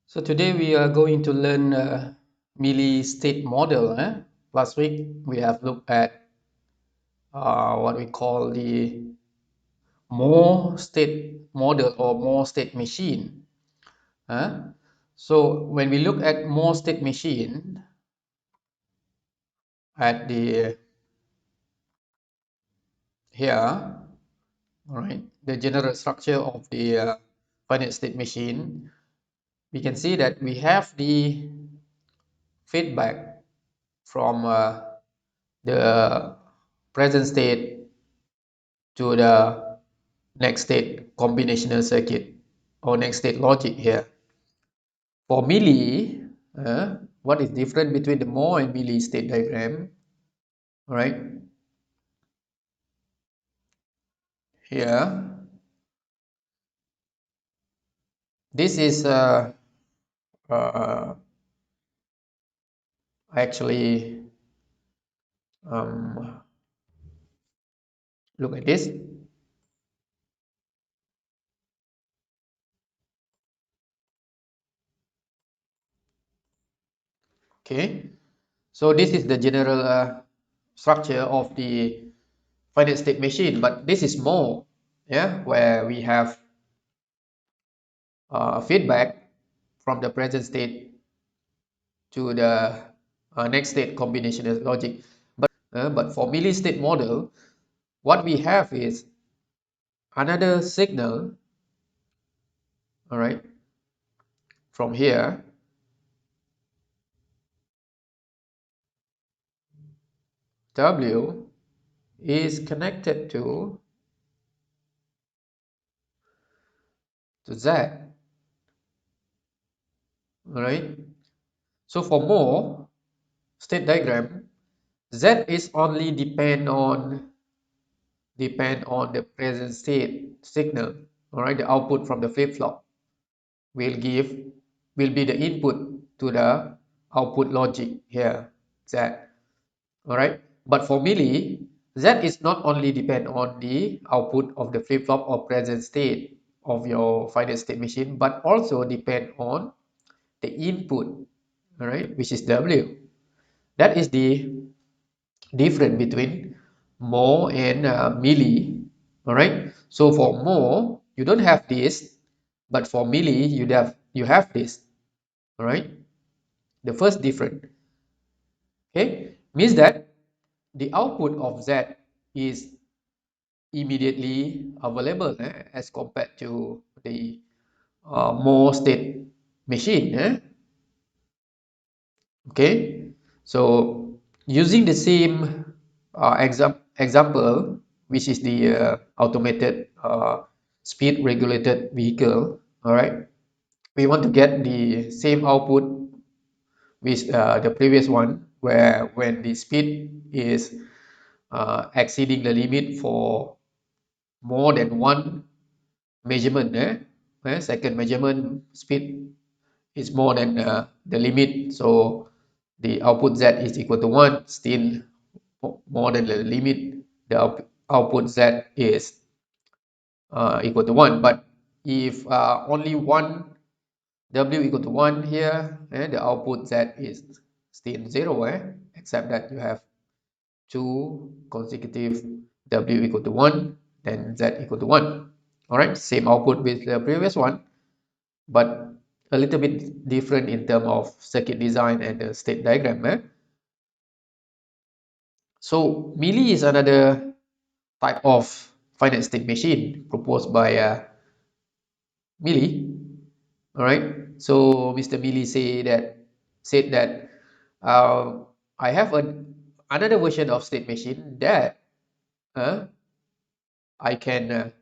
So today we are going to learn Mealy state model. Last week we have looked at what we call the Moore state model or Moore state machine. So when we look at Moore state machine at the here, all right, the general structure of the finite state machine, we can see that we have the feedback from the present state to the next state combinational circuit or next state logic here. For Mealy, what is different between the Moore and Mealy state diagram? All right, here, this is uh, actually um, look at this. Okay, so this is the general structure of the finite state machine, but this is Moore, yeah, where we have feedback from the present state to the next state combinational logic. But for Mealy state model, what we have is another signal, all right, from here. W is connected to Z, all right. So for Moore state diagram, Z is only depend on the present state signal, all right. The output from the flip-flop will be the input to the output logic here, Z, all right. But for Mealy, Z is not only depend on the output of the flip-flop or present state of your finite state machine, but also depend on the input, all right, which is W. That is the difference between Moore and Mealy, all right. So for Moore, you don't have this, but for Mealy, you have this, all right. The first difference, okay, means that the output of Z is immediately available as compared to the Moore state machine. Okay, so using the same example, which is the automated speed regulated vehicle, all right, we want to get the same output with the previous one, where when the speed is exceeding the limit for more than one measurement, second measurement speed is more than the limit, so the output Z is equal to 1, still more than the limit, the output Z is equal to 1. But if only one W equal to 1 here, the output Z is still 0, except that you have two consecutive W equal to 1, then Z equal to 1. All right, same output with the previous one, but a little bit different in terms of circuit design and the state diagram. So Mealy is another type of finite state machine proposed by Mealy. All right. So Mr. Mealy said that I have another version of state machine that I can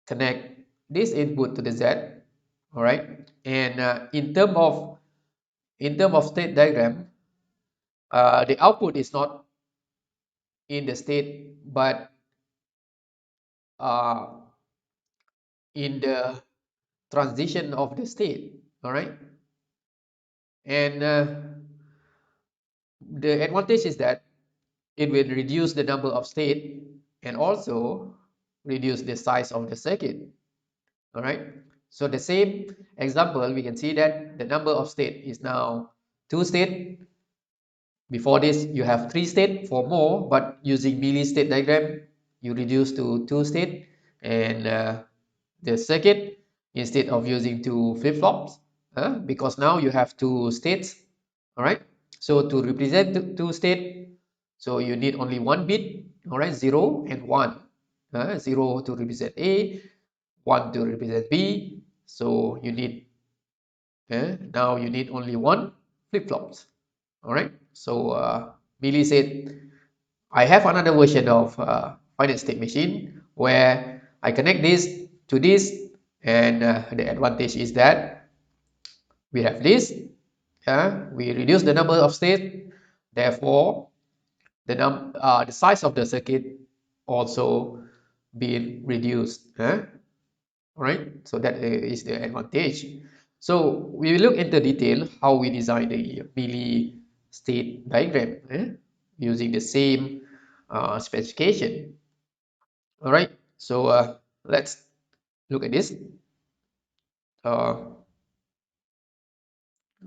connect this input to the Z. All right. And in term of state diagram, the output is not in the state, but uh, in the transition of the state. All right. And the advantage is that it will reduce the number of state and also reduce the size of the circuit. All right. So the same example, we can see that the number of state is now 2 state. Before this, you have 3 state for more, but using Mealy state diagram, you reduce to 2 state. And the circuit, instead of using 2 flip-flops, because now you have 2 states, all right? So to represent the 2 state, so you need only 1 bit, all right, 0 and 1. 0 to represent A, 1 to represent B. So you need, now you need only 1 flip-flops, all right? So Mealy said, I have another version of finite state machine where I connect this to this, and the advantage is that we have this, we reduce the number of states, therefore the size of the circuit also being reduced. All right, so that is the advantage. So we will look into detail how we design the Mealy state diagram using the same specification. All right, so let's look at this.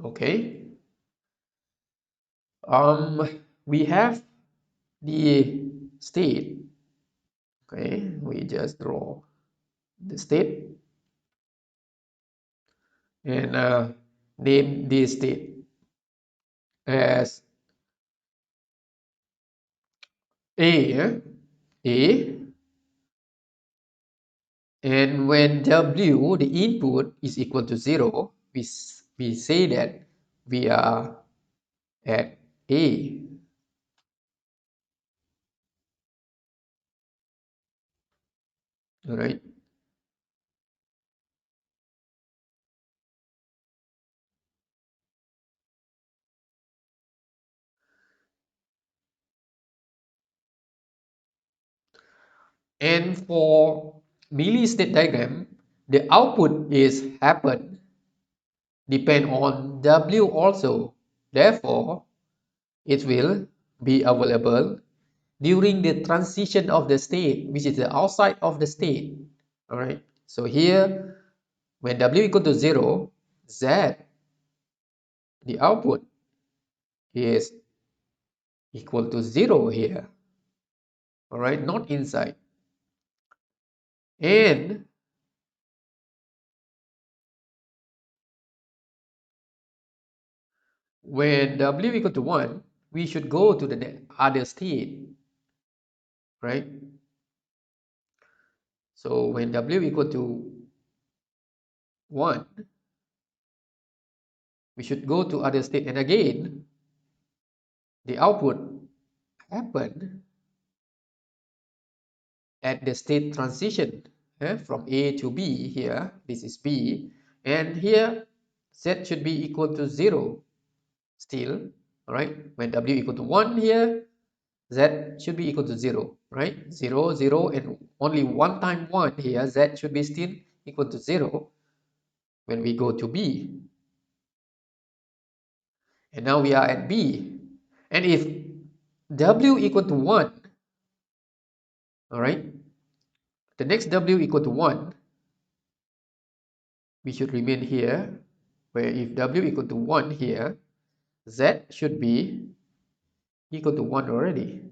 Okay, we have the state. Okay, we just draw the state and name this state as A. A. And when W, the input, is equal to 0, we say that we are at A. All right. And for Mealy state diagram, the output is happen depend on W also. Therefore, it will be available during the transition of the state, which is the outside of the state. All right. So here, when W equal to 0, Z, the output, is equal to 0 here. All right, not inside. And when W equal to 1, we should go to the other state, right? So when W equal to 1, we should go to other state. And again, the output happened at the state transition from A to B here. This is B. And here, Z should be equal to 0 still. All right. When W equal to 1 here, Z should be equal to 0, right? 0, 0, and only one time 1 here, Z should be still equal to 0 when we go to B. And now we are at B. And if W equal to 1, all right, the next W equal to 1, we should remain here, where if W equal to 1 here, Z should be equal to 1 already.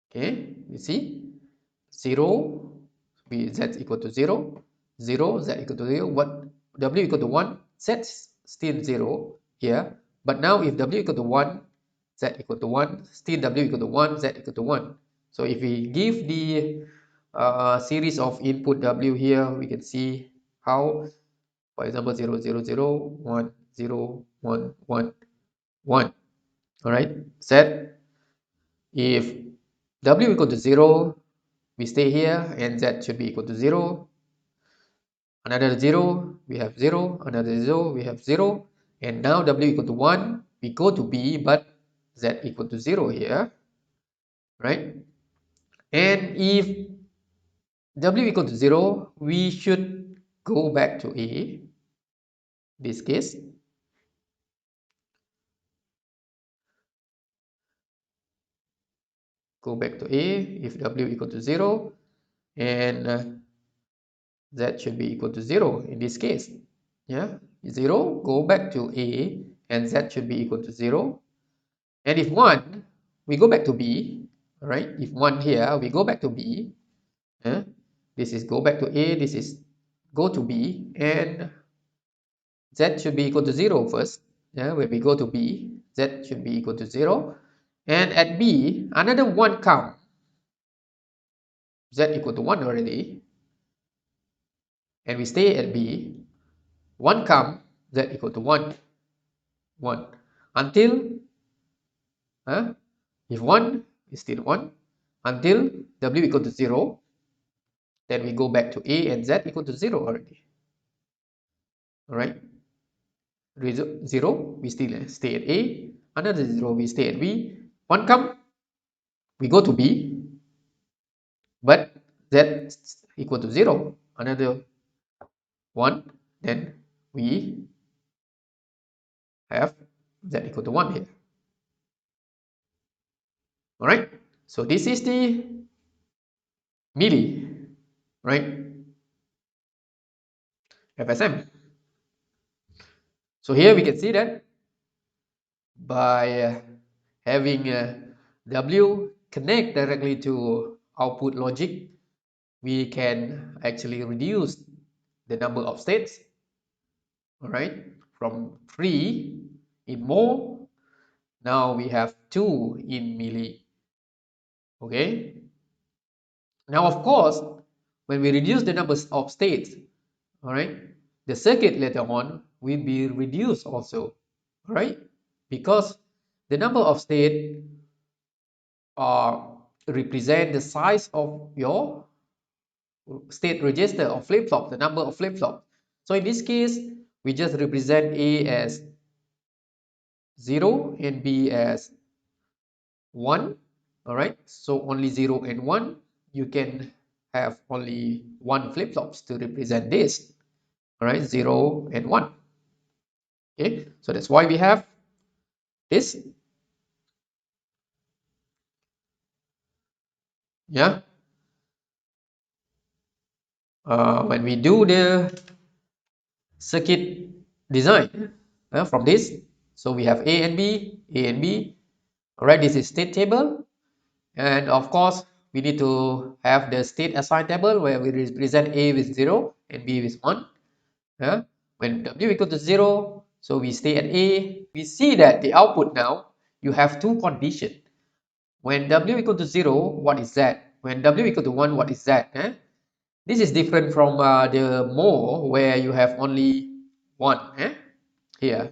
Okay, you see? 0, Z equal to 0, 0, Z equal to 0, what W equal to 1, Z still 0 here. But now if W equal to 1, Z equal to 1, still W equal to 1, Z equal to 1. So if we give the series of input W here, we can see how, for example, 0, 0, 0, 1, 0, 1, 1, 1. All right, Z, if W equal to 0, we stay here and Z should be equal to 0. Another 0, we have 0. Another 0, we have 0. And now W equal to 1, we go to B, but Z equal to 0 here, right? And if W equal to 0, we should go back to A, this case. Go back to A if W equal to 0. And z should be equal to 0 in this case. Yeah, 0, go back to A, and z should be equal to 0. And if 1, we go back to B, all right? If 1 here, we go back to B. Yeah? This is go back to A, this is go to B, and z should be equal to 0 first. Yeah, when we go to B, z should be equal to 0. And at B, another 1 come, z equal to 1 already. And we stay at B, 1 come, z equal to 1, 1. Until, if 1 is still 1, until w equal to 0, then we go back to A and z equal to 0 already. All right? 0, we still stay at A. Another 0, we stay at B. 1 come, we go to B. But z equal to 0. Another 1, then we have z equal to 1 here. All right? So this is the milli, right? FSM. So here we can see that by having W connect directly to output logic, we can actually reduce the number of states, all right, from 3 in mole. Now we have 2 in milli. Okay. Now, of course, when we reduce the numbers of states, all right, the circuit later on will be reduced also, all right, because the number of states represent the size of your state register or flip-flop, the number of flip-flop. So in this case, we just represent A as 0 and B as 1. All right, so only 0 and 1. You can have only one flip-flops to represent this. All right, 0 and 1. Okay, so that's why we have this. Yeah, when we do the circuit design from this, so we have A and B, A and B. All right, this is state table, and of course we need to have the state assigned table where we represent A with 0 and B with 1. Yeah, when W equal to 0, so we stay at A. We see that the output now you have two conditions. When W equal to 0, what is Z? When W equal to 1, what is Z? This is different from the mole where you have only 1. Here,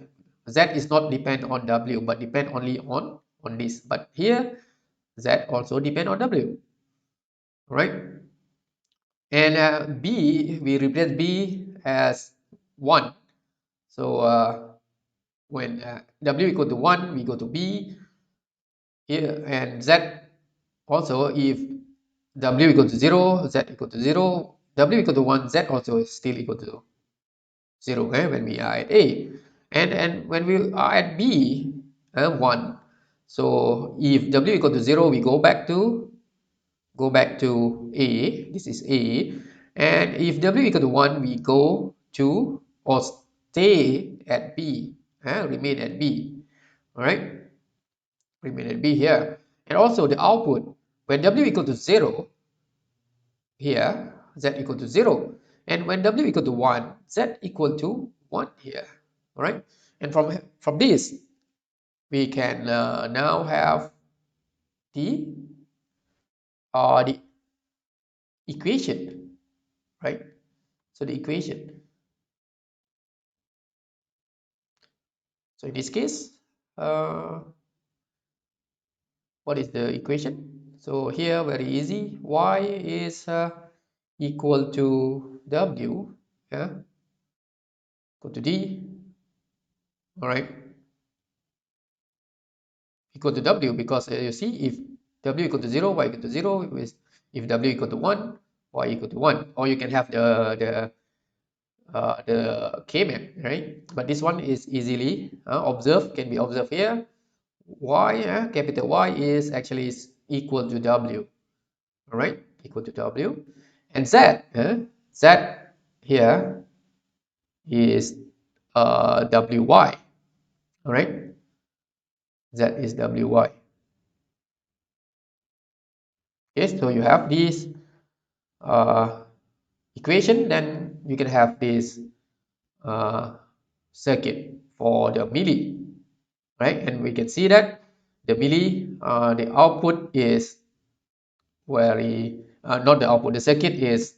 Z is not depend on W but depend only on this. But here, Z also depend on W. Right? And B, we replace B as 1. So when W equal to 1, we go to B here, and Z also, if W equal to 0, Z equal to 0, W equal to 1, Z also is still equal to 0, when we are at A. And when we are at B, 1. So if W equal to 0, we go back to A. This is A. And if W equal to 1, we go to or stay at B. Remain at B. All right, remain at B here. And also the output, when W equal to 0, here Z equal to 0. And when W equal to 1, Z equal to 1 here. All right, and from this, we can now have the the equation, right? So the equation. So in this case, what is the equation? So here, very easy. Y is equal to W, yeah, equal to D. All right, equal to W, because you see, if W equal to 0, Y equal to 0, if W equal to 1, Y equal to 1, or you can have the K-map, right? But this one is easily observed, can be observed here. Y, capital Y is actually equal to W, all right, equal to W. And Z, Z here is wy. All right, z is wy. Okay, so you have this uh, equation, then you can have this uh, circuit for the milli, right? And we can see that the milli, the output is very not the output, the circuit is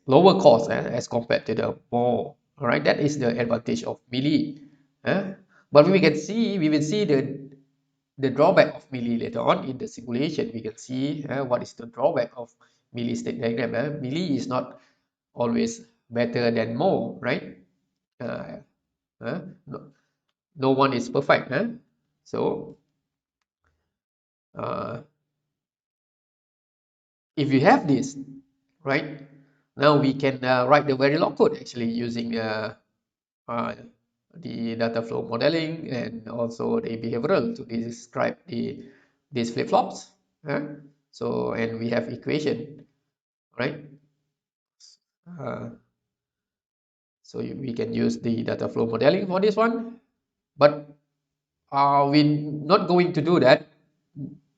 lower cost as compared to the more. All right, that is the advantage of milli. But we will see the drawback of milli later on in the simulation. We can see what is the drawback of milli state diagram. Milli is not always better than more, right? Uh, no, no one is perfect. So uh, if you have this, right, now we can write the Verilog code actually using uh, the data flow modeling and also the behavioral to describe these flip-flops. So, and we have equation, right? So we can use the data flow modeling for this one, but we're not going to do that.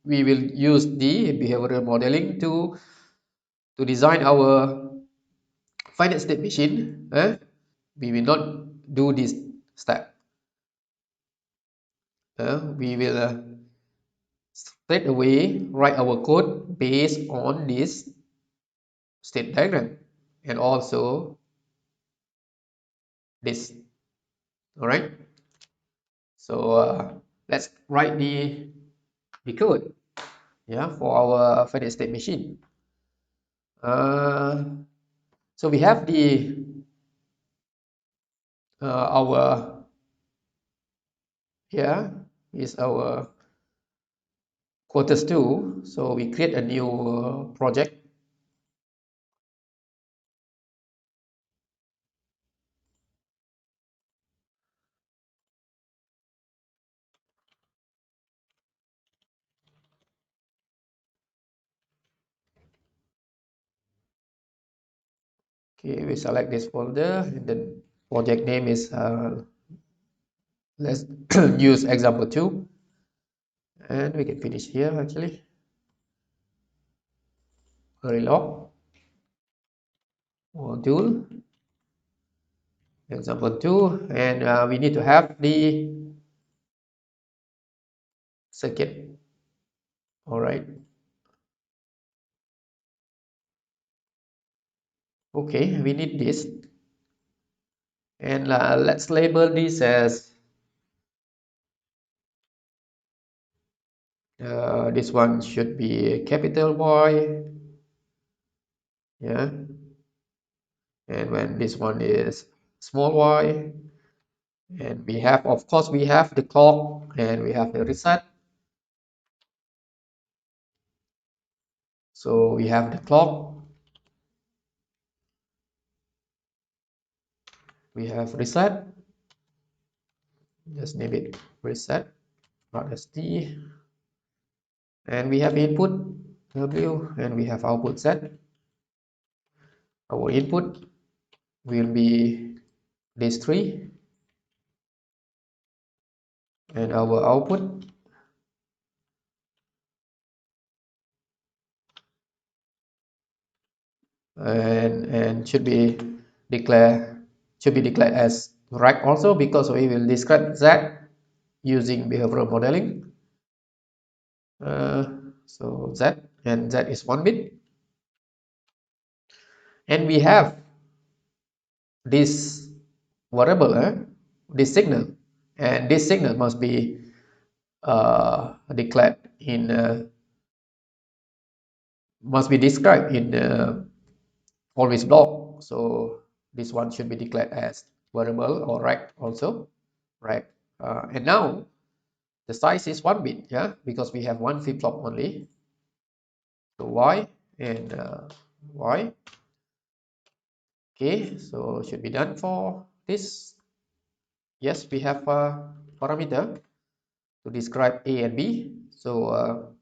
We will use the behavioral modeling to design our finite state machine. We will not do this step. We will straight away write our code based on this state diagram and also this. All right, so let's write the code, yeah, for our finite state machine. So we have the our here is our quarters 2. So we create a new project. Okay, we select this folder and the project name is let's use example 2, and we can finish here actually. Verilog module example 2, and we need to have the circuit. All right, okay, we need this, and let's label this as this one should be capital Y, yeah, and when this one is small y, and we have, of course, we have the clock and we have the reset. So we have the clock, we have reset, just name it reset, not st, and we have input w and we have output z. Our input will be this 3 and our output and should be declared as rect also, because we will describe that using behavioral modeling. So z, and z is 1 bit, and we have this variable, this signal, and this signal must be declared in must be described in always block. So this one should be declared as variable or rect also, right? And now the size is 1 bit, yeah, because we have one flip-flop only. So y and y. Okay, so should be done for this. Yes, we have a parameter to describe a and b. So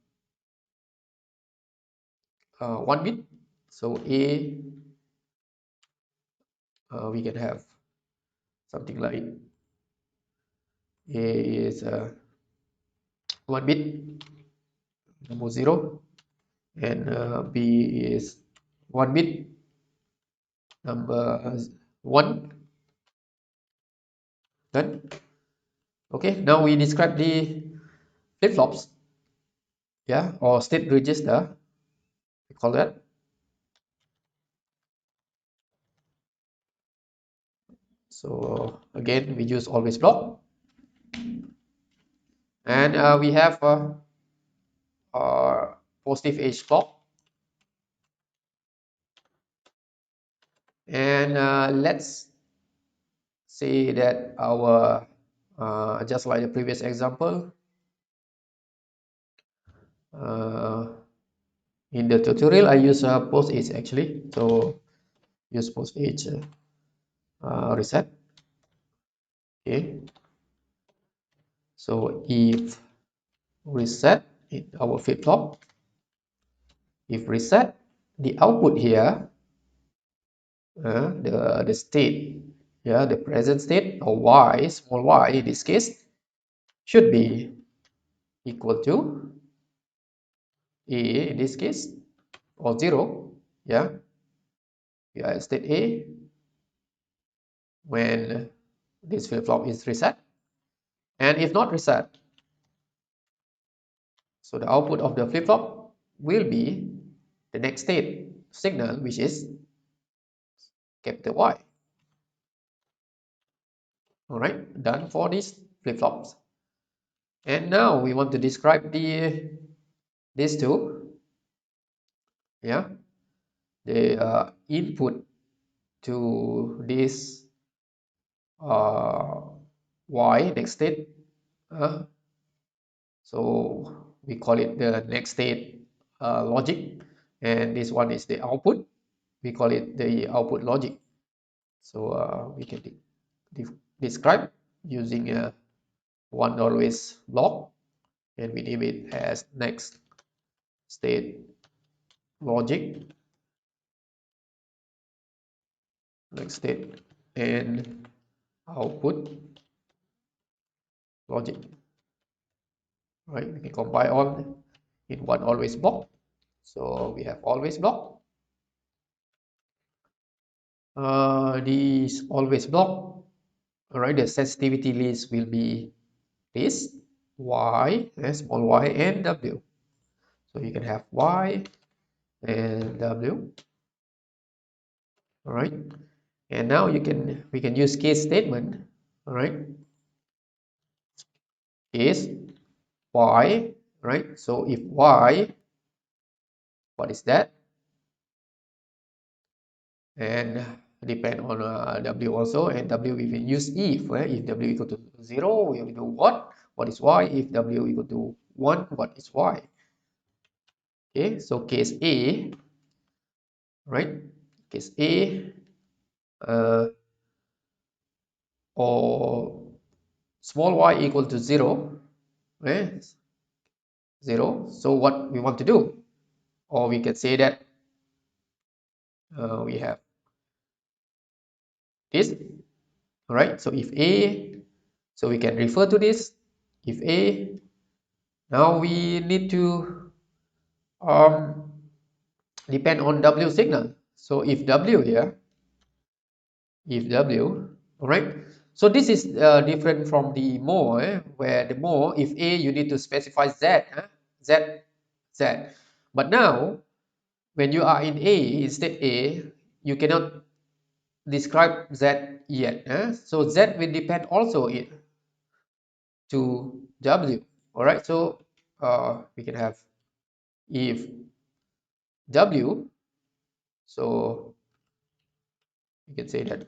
1 bit. So a we can have something like A is 1 bit, number 0, and B is 1 bit, number 1. Done. Okay, now we describe the flip-flops, yeah, or state register, we call that. So again, we use always block, and we have positive edge block, and let's say that our just like the previous example, in the tutorial I use post edge actually, so use post edge reset. Okay, so if reset in our flip-flop, if reset, the output here, the state, yeah, the present state, or y, small y in this case, should be equal to A in this case, or 0, yeah, we are at state A when this flip-flop is reset, and if not reset, so the output of the flip-flop will be the next state signal, which is capital Y. All right, done for these flip-flops. And now we want to describe these two, yeah, the input to this Y next state. So we call it the next state logic, and this one is the output. We call it the output logic. So we can describe using a one always block, and we name it as next state logic, next state, and output logic. Right, we can combine all in one always block. So we have always block. This always block, all right, the sensitivity list will be this y, small y, and w. So you can have y and w. All right, and now we can use case statement. All right, case y, right? So if y, what is that? And depend on w also, and w we will use if, right? If w equal to 0, we will do what is y? If w equal to 1, what is y? Okay, so case A, right? Case A, or small y equal to 0, right? 0. So what we want to do, or we can say that we have this, all right? So if A, so we can refer to this. If A, now we need to depend on W signal. So if W here, if W, all right. So this is different from the more, where the more, if A, you need to specify Z, Z, Z. But now, when you are in A, instead A, you cannot describe Z yet. So Z will depend also to W. All right. So we can have if W, so we can say that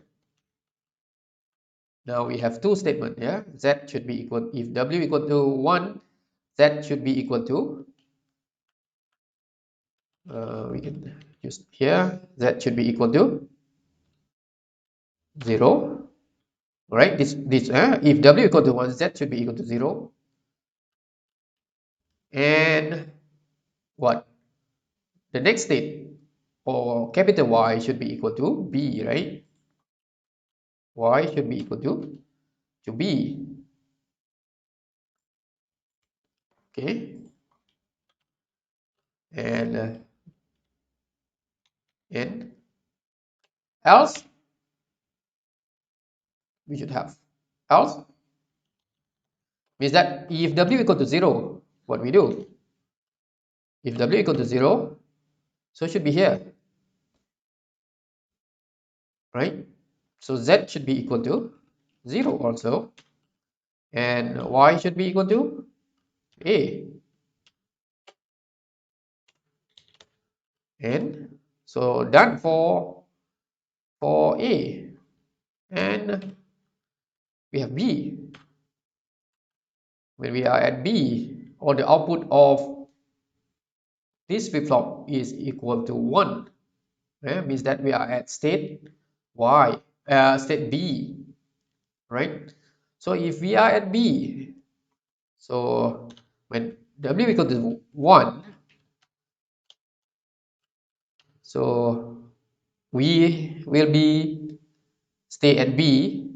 now we have two statements. Yeah, Z should be equal, if W equal to 1, Z should be equal to, we can use here, Z should be equal to 0. All right, this if W equal to 1, Z should be equal to 0. And what? The next state, or capital Y, should be equal to B, right? y should be equal to b. Okay, and else we should have else means that if w equal to 0, what we do? If w equal to 0, so it should be here, right? So z should be equal to 0 also, and y should be equal to a. And so done for a, and we have b. When we are at b, or the output of this flip-flop is equal to 1, means that we are at state y, state b, right? So if we are at b, so when w equal to 1, so we will be stay at b,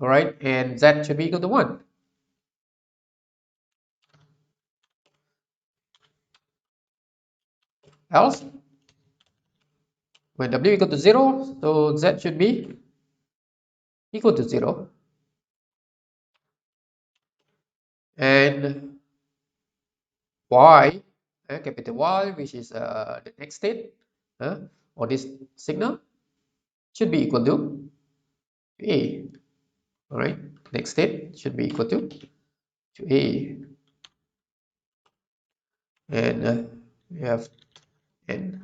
all right, and z should be equal to 1. Else, when w equal to 0, so z should be equal to 0, and y, capital Y, which is the next state, or this signal, should be equal to a. All right, next state should be equal to a, and we have n.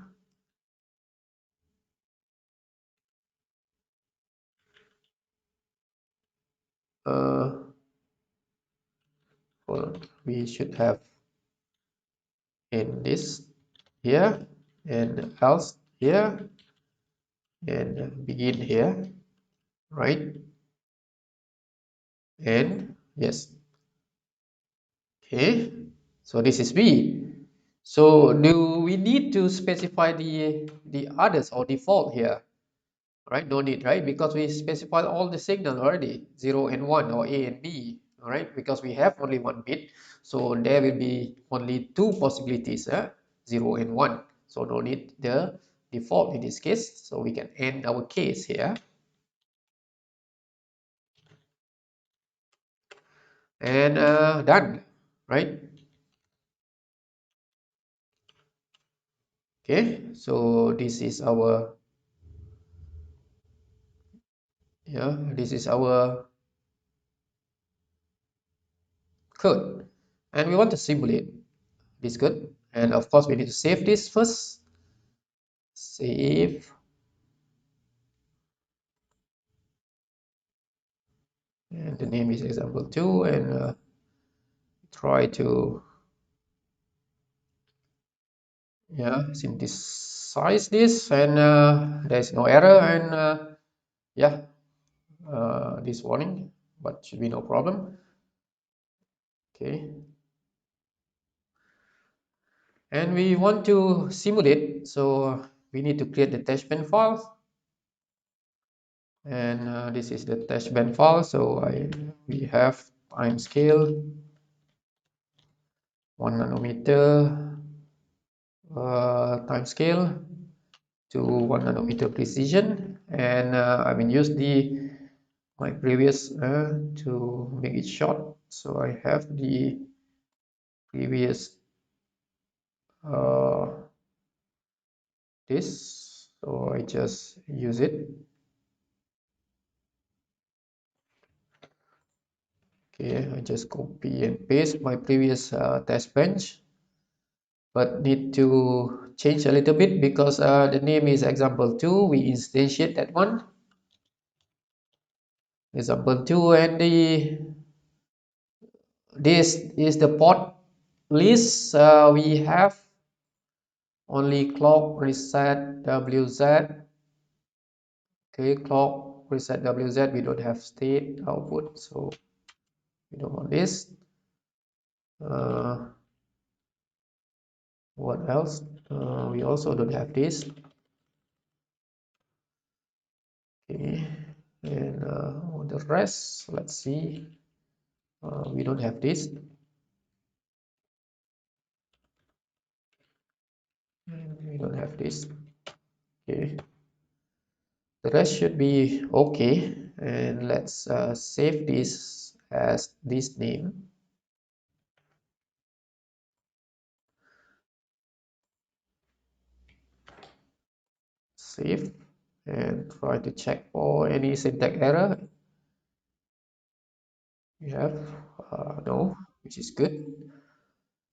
Well, we should have in this here, and else here, and begin here, right? And yes, okay, so this is b. So do we need to specify the others or default here? Right, no need, right? Because we specified all the signal already, 0 and 1, or a and b, all right? Because we have only one bit, so there will be only two possibilities, 0 and 1. So no need the default in this case, so we can end our case here. And done, right? Okay, so this is our, yeah, this is our code, and we want to simulate this code, and of course we need to save this first. Save, and the name is example 2, and try to, yeah, synthesize this, and there's no error, and yeah, this warning, but should be no problem. Okay, and we want to simulate, so we need to create the testbed file, and this is the testbed file. So we have time scale 1 nanometer, time scale to 1 nanometer precision, and I will use my previous to make it short. So I have the previous uh, this, so I just use it. Okay, I just copy and paste my previous test bench, but need to change a little bit because the name is example 2. We instantiate that one, example 2, and this is the port list. We have only clock reset WZ. Okay, clock reset WZ. We don't have state output, so we don't want this. What else? We also don't have this. Okay, And the rest, let's see, we don't have this, and we don't have this. Okay, the rest should be okay, and let's save this as this name. Save and try to check for any syntax error. We have no, which is good.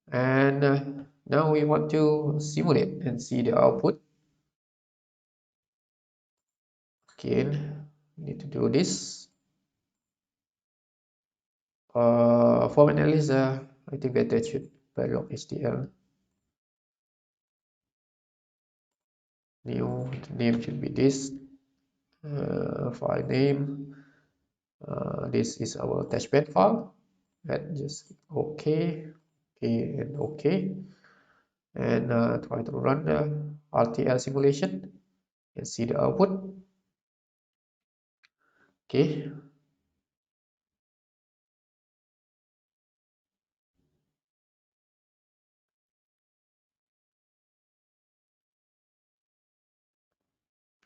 And now we want to simulate and see the output. Again, we need to do this. For analysis, I think that should verilog HDL. New name should be this. File name. This is our testbed file. And just okay, okay, and okay. And try to run the Rtl simulation and see the output. Okay.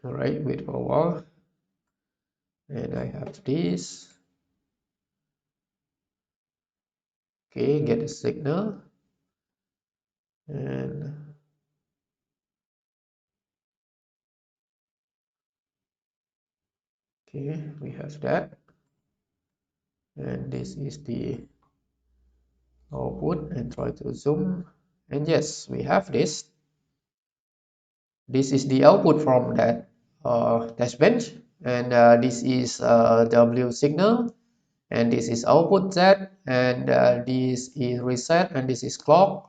All right, wait for a while. And I have this. Okay, get the signal. And okay, we have that. And this is the output, and try to zoom. And yes, we have this. This is the output from that test bench. And this is W signal. And this is output Z. And this is reset. And this is clock.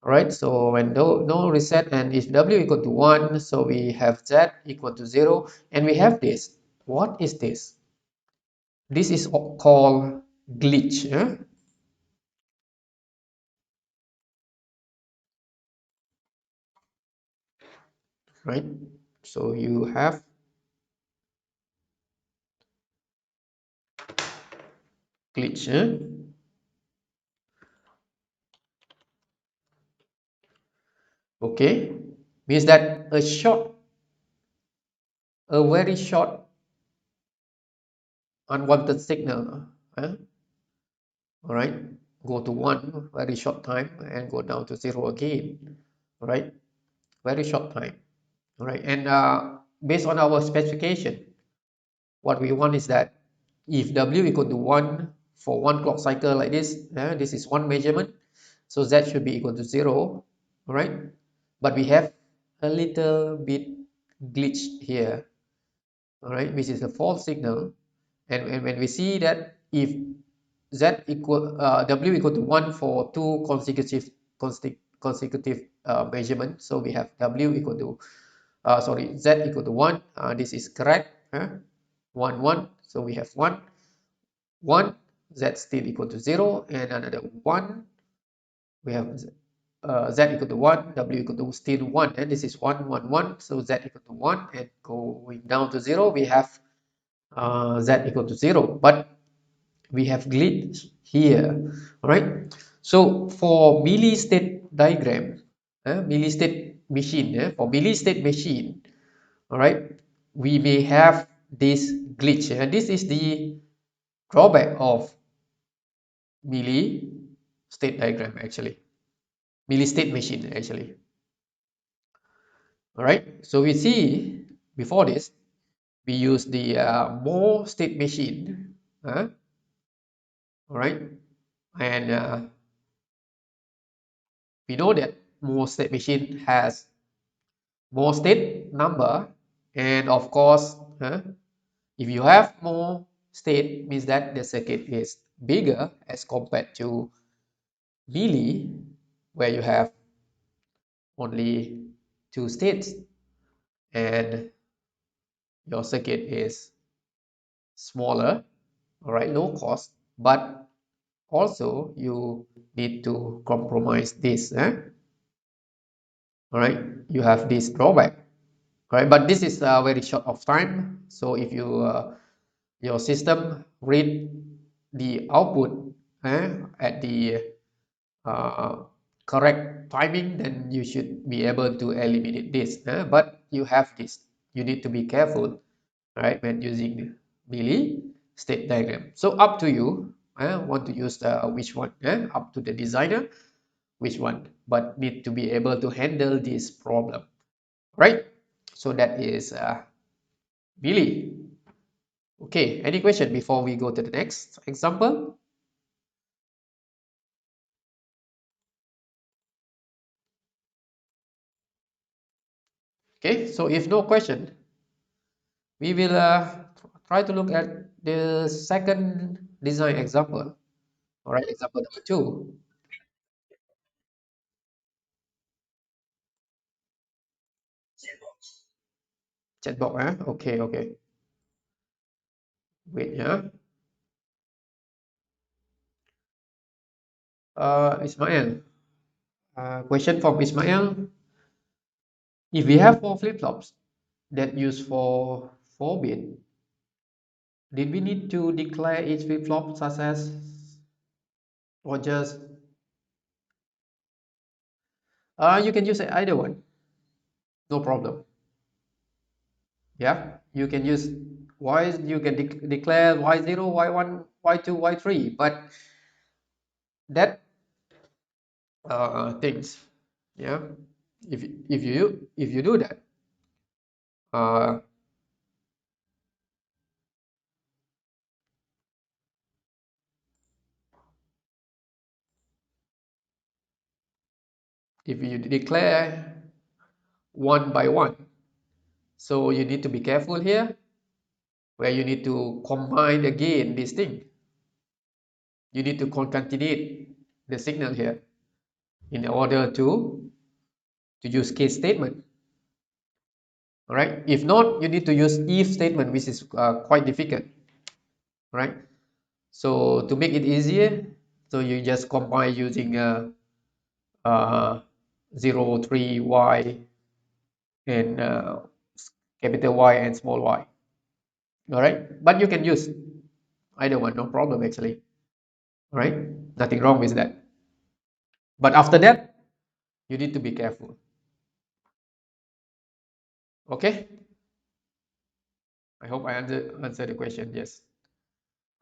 Right, so when no reset and if W equal to 1, so we have Z equal to 0, and we have this. What is this? This is called glitch. Right, so you have glitch. Okay, means that a very short unwanted signal. All right, go to 1 very short time and go down to 0 again. All right, very short time. All right, and based on our specification, what we want is that if W equal to 1 for one clock cycle like this, this is one measurement, so Z should be equal to 0, all right? But we have a little bit glitch here, all right, which is a false signal. And when we see that if W equal to 1 for two consecutive measurements, so we have W equal to Z equal to 1. This is correct. 1 1, so we have 1 1, Z still equal to 0, and another 1, we have Z equal to 1, W equal to still 1, and this is 1 1 1, so Z equal to 1, and going down to 0 we have Z equal to 0, but we have glitch here. All right, so for milli-state diagram, milli-state machine, for milli-state machine, all right, we may have this glitch, and this is the drawback of milli-state diagram actually, milli-state machine actually. All right, so we see before this we use the more state machine, all right, and we know that more state machine has more state number, and of course if you have more state means that the circuit is bigger as compared to milli, where you have only two states and your circuit is smaller, all right, low cost, but also you need to compromise this, all right, you have this drawback, all right, but this is very short of time. So if you your system read the output at the uh, correct timing, then you should be able to eliminate this. But you have this. You need to be careful, right, when using the Mealy state diagram. So up to you. Want to use which one? Up to the designer, which one? But need to be able to handle this problem, right? So that is Mealy. Okay, any question before we go to the next example? Okay, so if no question, we will try to look at the second design example. All right, example number two. Chatbot, okay, okay. Wait, yeah. Ismail. Question from Ismail. If we have four flip-flops that use for 4 bit, did we need to declare each flip-flop such as, or just you can use either one, no problem. Yeah, you can use you can declare y0, y1, y2, y3, but that things, yeah, if you do that, uh, if you declare one by one, so you need to be careful here, where you need to combine again this thing. You need to concatenate the signal here in order to use case statement. All right. If not, you need to use if statement, which is quite difficult. Right. So to make it easier, so you just combine using uh, 0, 3, y, and capital Y and small y. All right. But you can use either one, no problem actually. All right. Nothing wrong with that. But after that, you need to be careful. Okay. I hope I answer the question. Yes.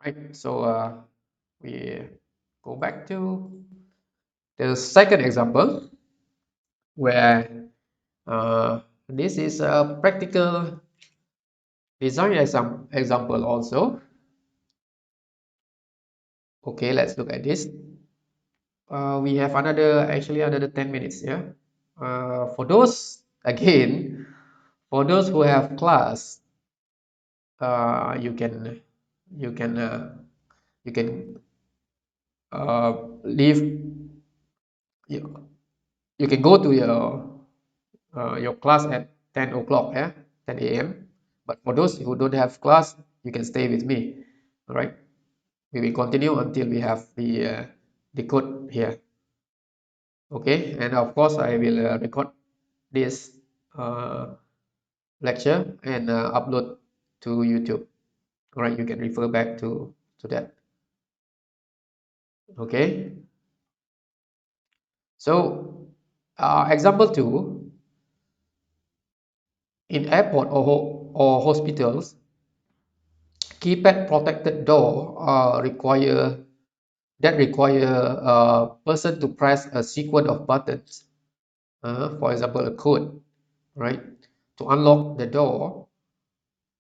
Right. So we go back to the second example, where this is a practical design example also. Okay, let's look at this. We have another 10 minutes. Yeah. For those again, for those who have class, you can you can uh, you can leave you, you can go to your class at 10 o'clock, yeah, 10 a.m. But for those who don't have class, you can stay with me. All right, we will continue until we have the code here. Okay, and of course I will record this uh, lecture and upload to YouTube. All right, you can refer back to that. Okay, so example two, in airport or hospitals, keypad protected door require a person to press a sequence of buttons. For example, a code, right? To unlock the door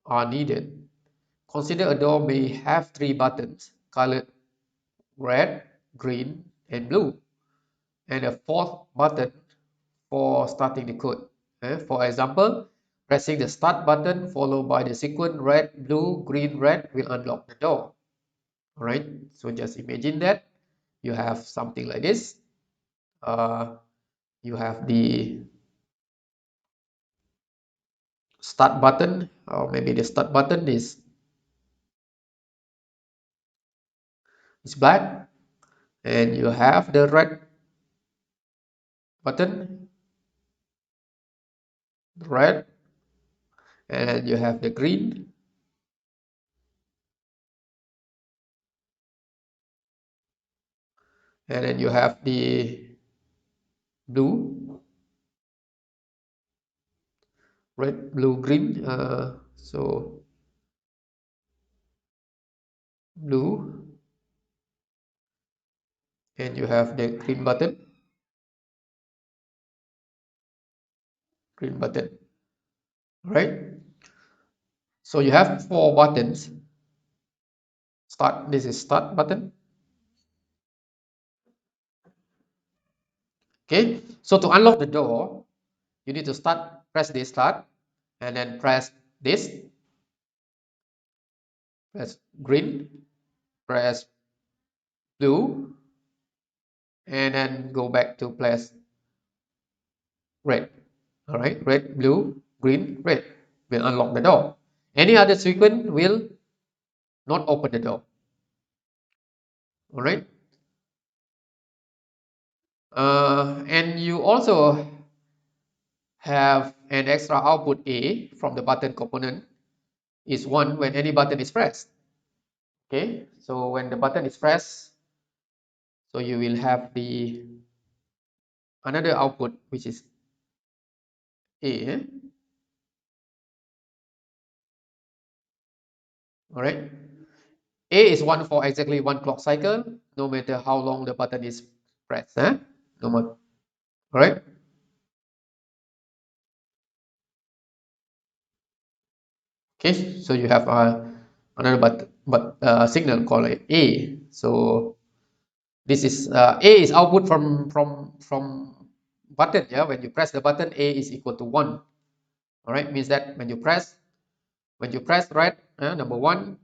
are needed. Consider a door may have three buttons, colored red, green, and blue, and a fourth button for starting the code. For example, pressing the start button followed by the sequence red, blue, green, red will unlock the door. All right, so just imagine that you have something like this. You have the start button, or maybe the start button is black, and you have the red button, red, and you have the green, and then you have the blue, red, blue, green. So blue, and you have the green button, right? So you have four buttons. Start. This is start button. Okay. So to unlock the door, you need to press this start, and then press this, press green, press blue, and then go back to press red. All right, red, blue, green, red will unlock the door. Any other sequence will not open the door. All right. And you also have an extra output A from the button component is 1 when any button is pressed. Okay, so when the button is pressed, so you will have the another output which is A. All right, A is 1 for exactly 1 clock cycle, no matter how long the button is pressed. No matter. All right. Okay, so you have another signal called A. So this is A is output from button. Yeah, when you press the button, A is equal to 1. All right, means that when you press red, number 1,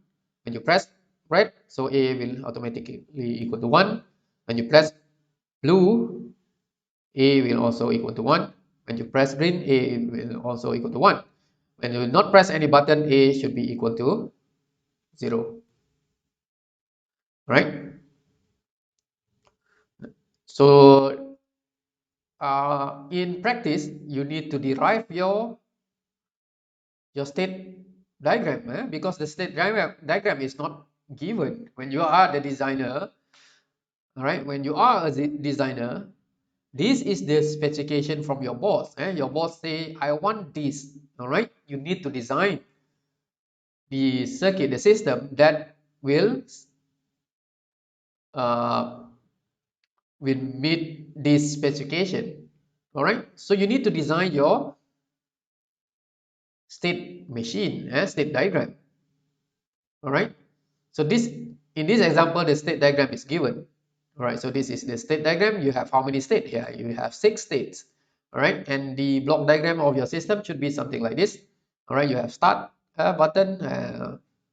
when you press red, so A will automatically equal to 1. When you press blue, A will also equal to 1. When you press green, A will also equal to 1. When you not press any button, A should be equal to 0. Right? So in practice, you need to derive your state diagram, because the state diagram is not given when you are the designer. All right, when you are a designer, this is the specification from your boss. Your boss say, I want this. All right, you need to design the circuit, the system that uh, will meet this specification. All right, so you need to design your state machine, state diagram. All right, so in this example, the state diagram is given. All right, so this is the state diagram. You have how many states here? You have 6 states. All right, and the block diagram of your system should be something like this. All right, you have start button,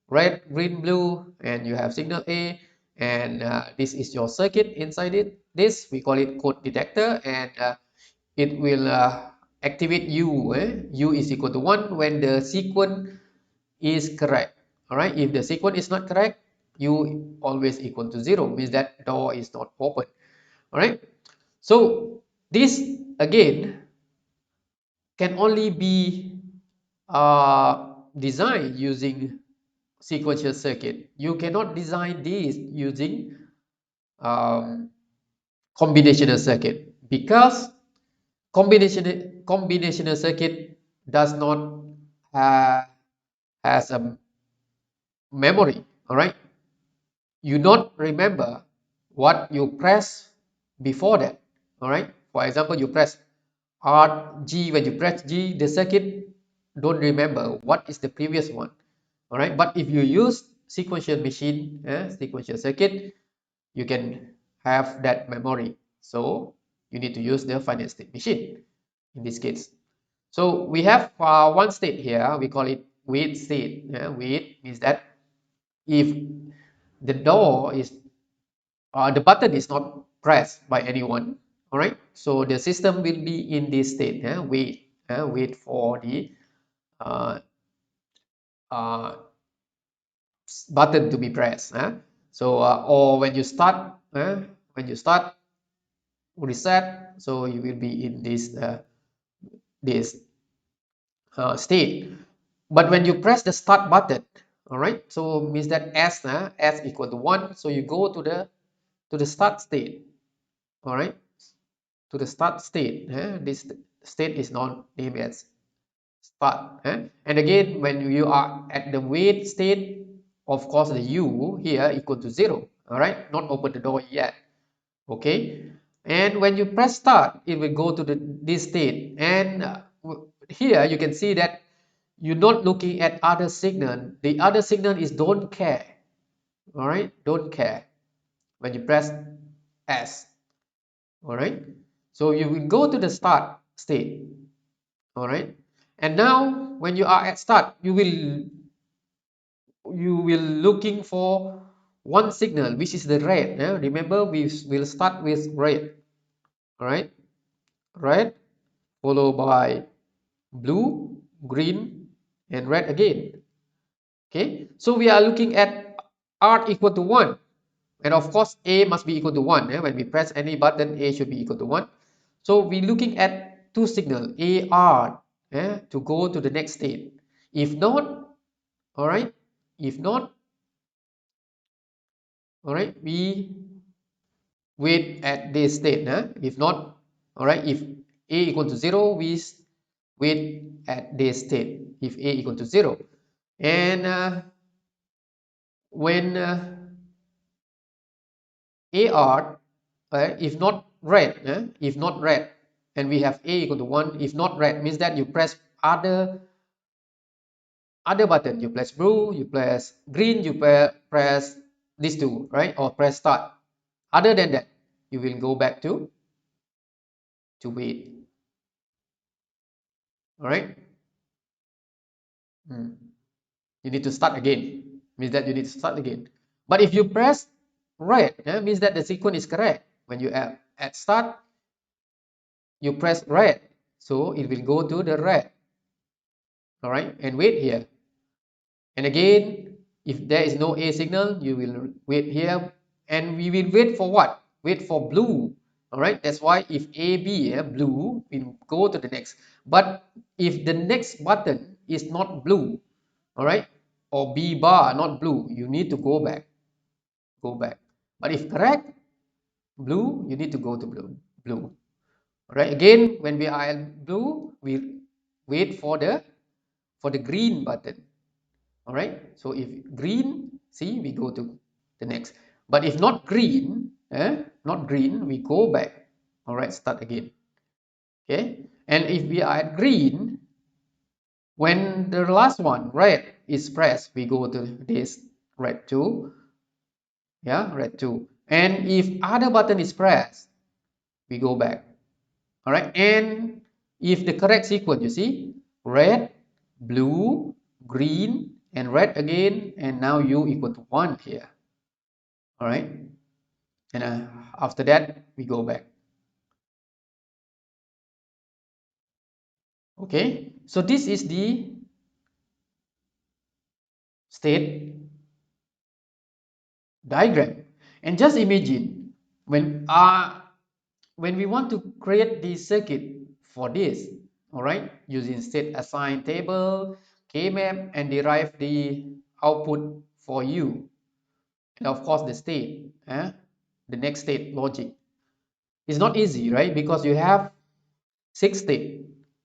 red, green, blue, and you have signal A, and this is your circuit inside it. This we call it code detector, and it will activate U. U is equal to 1 when the sequence is correct. All right, if the sequence is not correct, U always equal to 0, means that door is not open. All right, so this again can only be designed using sequential circuit. You cannot design this using um, combinational circuit, because combinational circuit does not has a memory. All right, you not remember what you press before that. All right, for example, you press R G. When you press G, the circuit don't remember what is the previous one. All right, but if you use sequential machine, sequential circuit, you can have that memory. So you need to use the finite state machine in this case. So we have one state here, we call it wait state. Wait means that if the door is the button is not pressed by anyone. All right, so the system will be in this state. Wait for the uh, uh, button to be pressed. So or when you start reset, so you will be in this state. But when you press the start button, all right, so means that s equal to 1, so you go to the start state. all right, to the start state. This state is not named as start. And again, when you are at the wait state, of course the u here equal to 0, all right, not open the door yet. Okay, and when you press start, it will go to this state, and here you can see that you're not looking at other signal. The other signal is don't care, all right, don't care when you press S, all right. So you will go to the start state, all right, and now when you are at start, you will looking for one signal, which is the red. Remember, we will start with red, all right, red followed by blue, green, and red again. Okay, so we are looking at R equal to 1, and of course A must be equal to 1. When we press any button, A should be equal to 1. So we're looking at two signals, AR, to go to the next state. If not, all right, if not, all right, we wait at this state. If not, all right, if A equal to 0, we wait at this state if A equal to 0. And when AR, if not red, if not red, and we have A equal to 1, if not red, means that you press other button. You press blue, you press green, you press these two, right? Or press start. Other than that, you will go back to wait. All right. You need to start again. Means that you need to start again. But if you press red, means that the sequence is correct. When you at start, you press red, so it will go to the red. All right, and wait here. And again, if there is no A signal, you will wait here, and we will wait for what? Wait for blue. All right, that's why if AB, blue, will go to the next. But if the next button is not blue, all right, or B bar not blue, you need to go back. Go back. But if correct, blue, you need to go to blue. All right, again, when we are at blue, we wait for the green button. All right, so if green, see, we go to the next. But if not green, not green, we go back. All right, start again. Okay, and if we are at green, when the last one red is pressed, we go to this red 2. Yeah, red 2. And if other button is pressed, we go back. All right, and if the correct sequence, you see, red, blue, green, and red again, and now u equal to 1 here. All right, and after that we go back. Okay, so this is the state diagram. And just imagine when we want to create the circuit for this, all right, using state assign table, K-map, and derive the output for you, and of course the state, the next state logic. It's not easy, right? Because you have 6 states,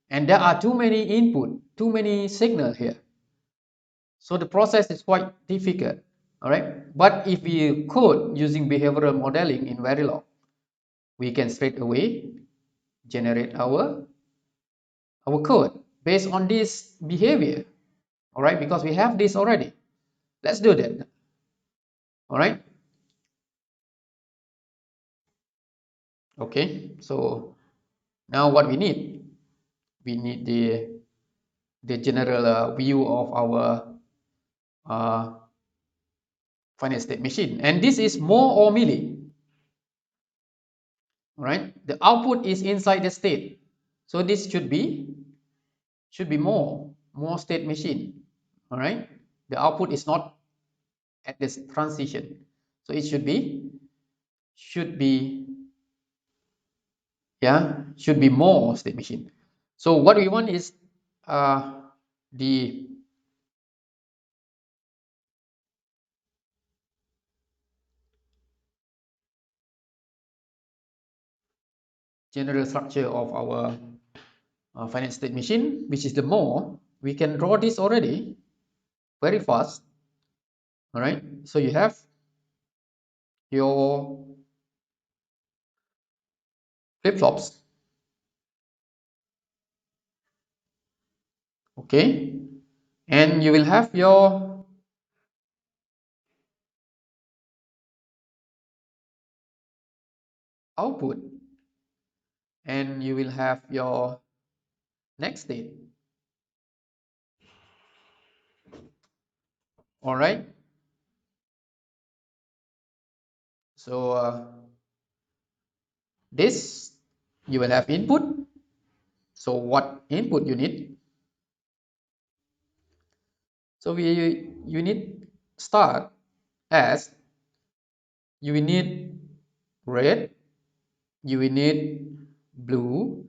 and there are too many input, too many signals here. So the process is quite difficult, all right? But if we code using behavioral modeling in Verilog, we can straight away generate our code based on this behavior, all right? Because we have this already. Let's do that, all right? Okay, so now what we need the general view of our uh, finite state machine, and this is more or milli. All right, the output is inside the state, so this should be more state machine. All right, the output is not at this transition, so it should be should be more state machine. So what we want is the general structure of our finite state machine, which is the more. We can draw this already very fast. All right, so you have your flip-flops, okay, and you will have your output, and you will have your next state. All right, so this you will have input. So what input you need? So you need start as you will need red, you will need blue,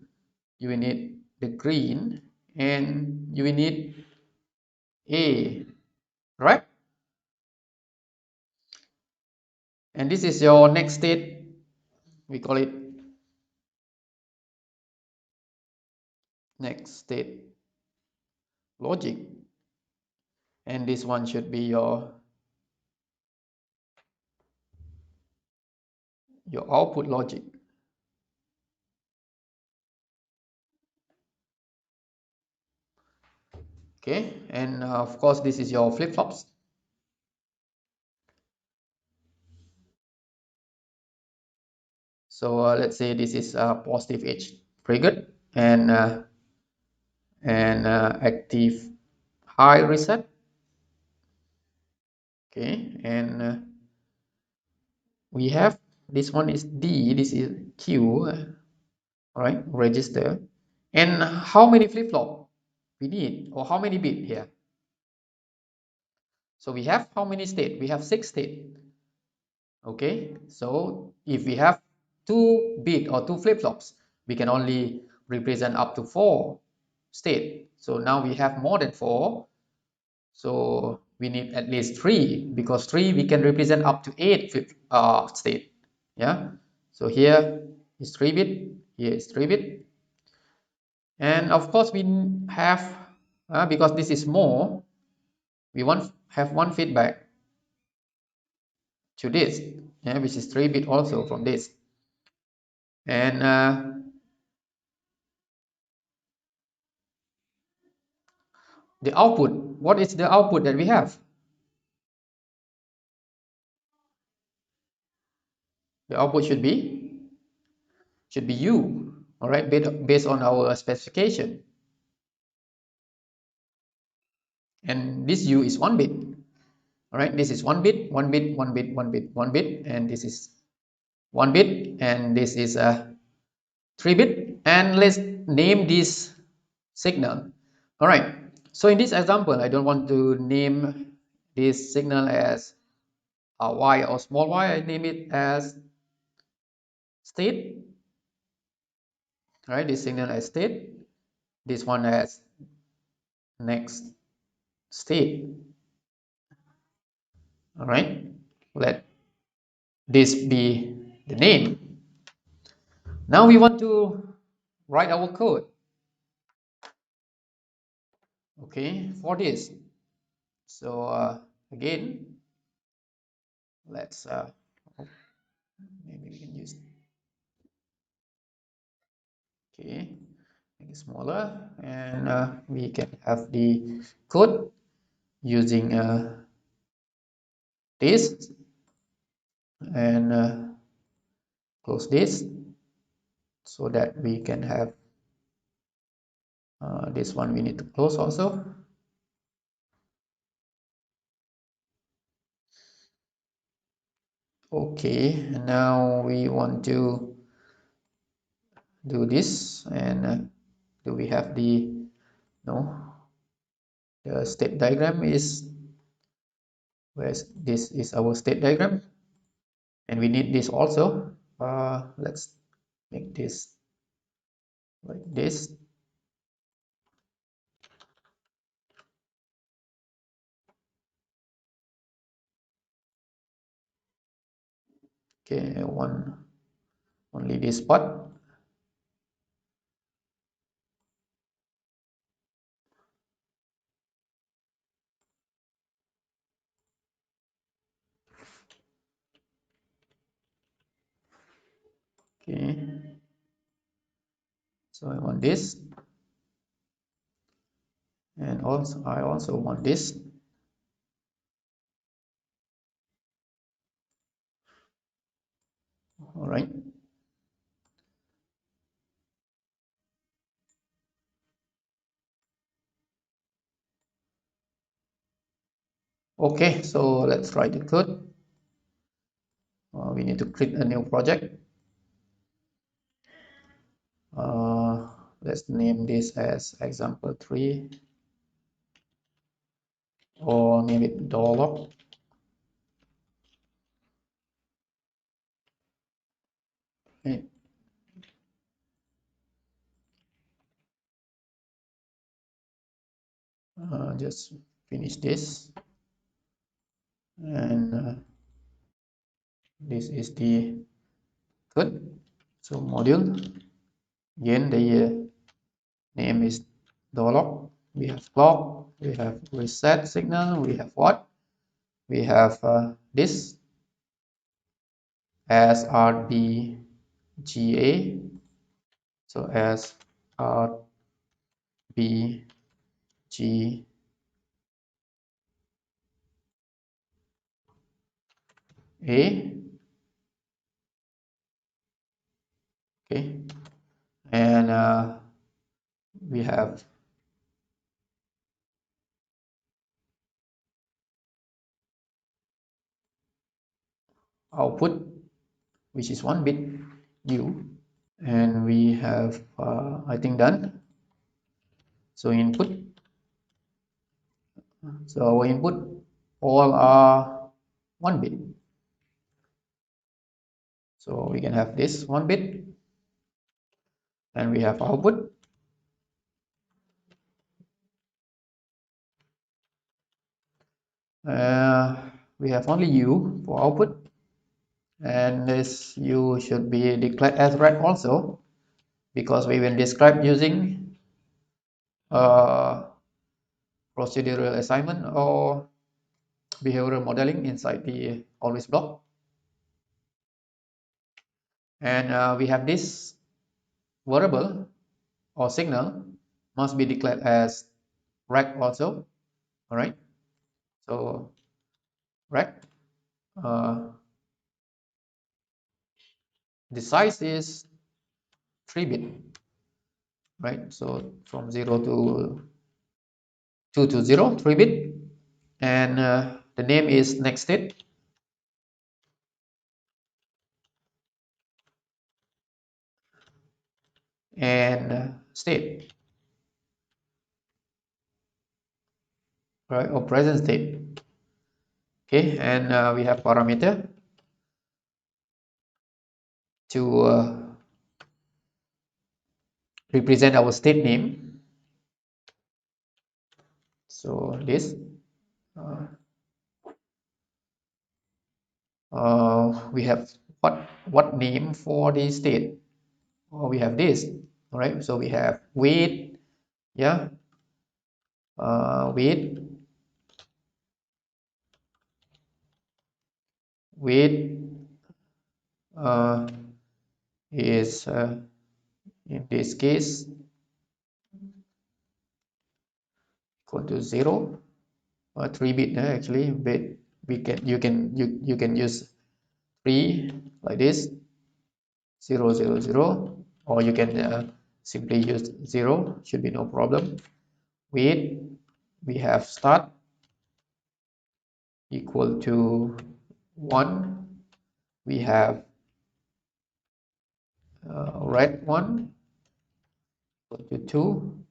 you will need the green, and you will need A, right? And this is your next state. We call it next state logic, and this one should be your output logic. Okay, and of course this is your flip-flops. So let's say this is positive edge triggered and active high reset. Okay, and we have this one is D, this is Q, all right, register. And how many flip-flop we need, or how many bit here? So we have how many state? We have 6 state. Okay, so if we have 2 bit or 2 flip-flops, we can only represent up to 4 state. So now we have more than 4. So we need at least 3, because 3 we can represent up to 8 state. Yeah. So here is 3 bit, here is 3 bit, and of course we have because this is more, we want have one feedback to this, yeah, which is 3 bit also from this, and the output. What is the output that we have? The output should be U. All right, based on our specification, and this U is 1 bit. All right, this is 1 bit, 1 bit, 1 bit, 1 bit, 1 bit, and this is 1 bit, and this is a 3 bit. And let's name this signal. All right, so in this example, I don't want to name this signal as a y or small y. I name it as state. All right, this signal as state, this one as next state. All right, let this be the name. Now we want to write our code, okay, for this. So again, let's maybe we can use, okay, make it smaller, and we can have the code using this, and close this, so that we can have this one we need to close also. Okay, now we want to do this, and do we have the, no, the state diagram is, where's this is our state diagram, and we need this also. Let's make this like this. Okay, only this part. Okay, so I want this, and also I also want this. All right. Okay, so let's write the code. We need to create a new project. Uh, let's name this as example3, or name it dollar. Okay. Just finish this, and this is the code. So module, again the name is dollar. We have clock, we have reset signal, we have what? We have this as RBGA. So as RBGA, okay, and we have output, which is 1 bit U, and we have I think done. So input, so our input all are 1 bit, so we can have this 1 bit, and we have output. We have only U for output, and this U should be declared as red also, because we will describe using procedural assignment or behavioral modeling inside the always block. And we have this variable or signal must be declared as rect also. All right, so rect, the size is 3 bit, right? So from 0 to 2 to 0, 3 bit, and the name is next state, and state, right, or present state. Okay, and we have parameter to represent our state name. So this we have what name for the state? We have this. All right, so we have weight, yeah, weight, weight uh, is in this case equal to 0, 3 bit actually, but you can use 3 like this, 0 0 0, or you can simply use 0, should be no problem. Weight, we have start equal to 1, we have red 1 equal to 2,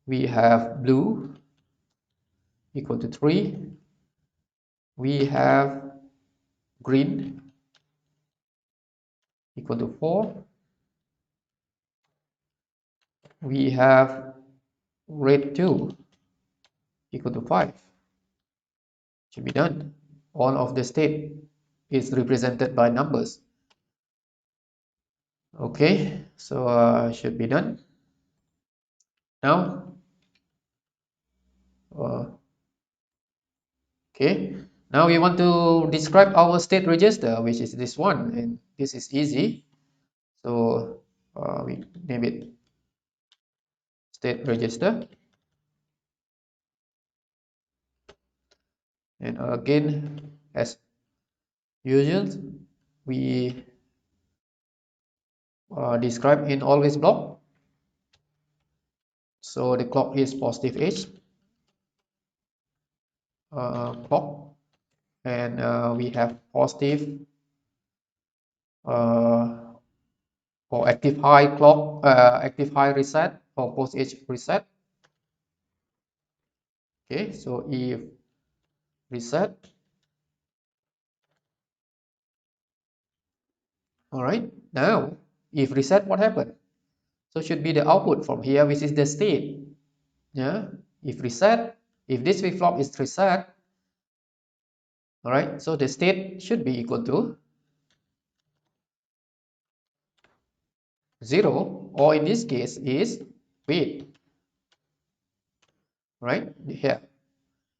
we have blue equal to 3, we have green equal to 4, we have red 2 equal to 5. Should be done. All of the state is represented by numbers. Okay, so should be done. Now okay, now we want to describe our state register, which is this one, and this is easy. So we name it state register, and again, as usual, we describe in always block. So the clock is positive H clock, and we have positive uh, for active high clock, active high reset or post H reset. Okay, so if reset, all right. Now, if reset, what happened? So should be the output from here, which is the state. Yeah. If reset, if this flip flop is reset, all right. So the state should be equal to 0, or in this case is wait. Right here.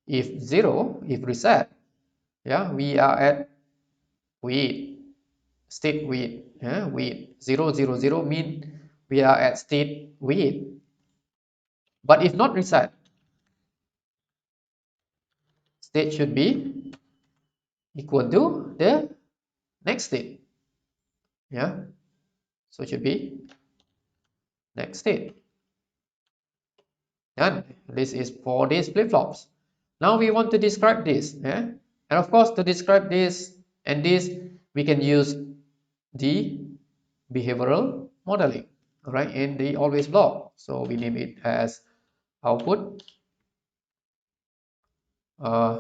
If 0, if reset, yeah, we are at wait, state wait. Yeah, wait 0 0 0 mean we are at state wait. But if not reset, state should be equal to the next state. Yeah, so it should be next state. Done. This is for these flip-flops. Now we want to describe this. Yeah? And of course, to describe this and this, we can use the behavioral modeling, right, in the always block. So we name it as output uh,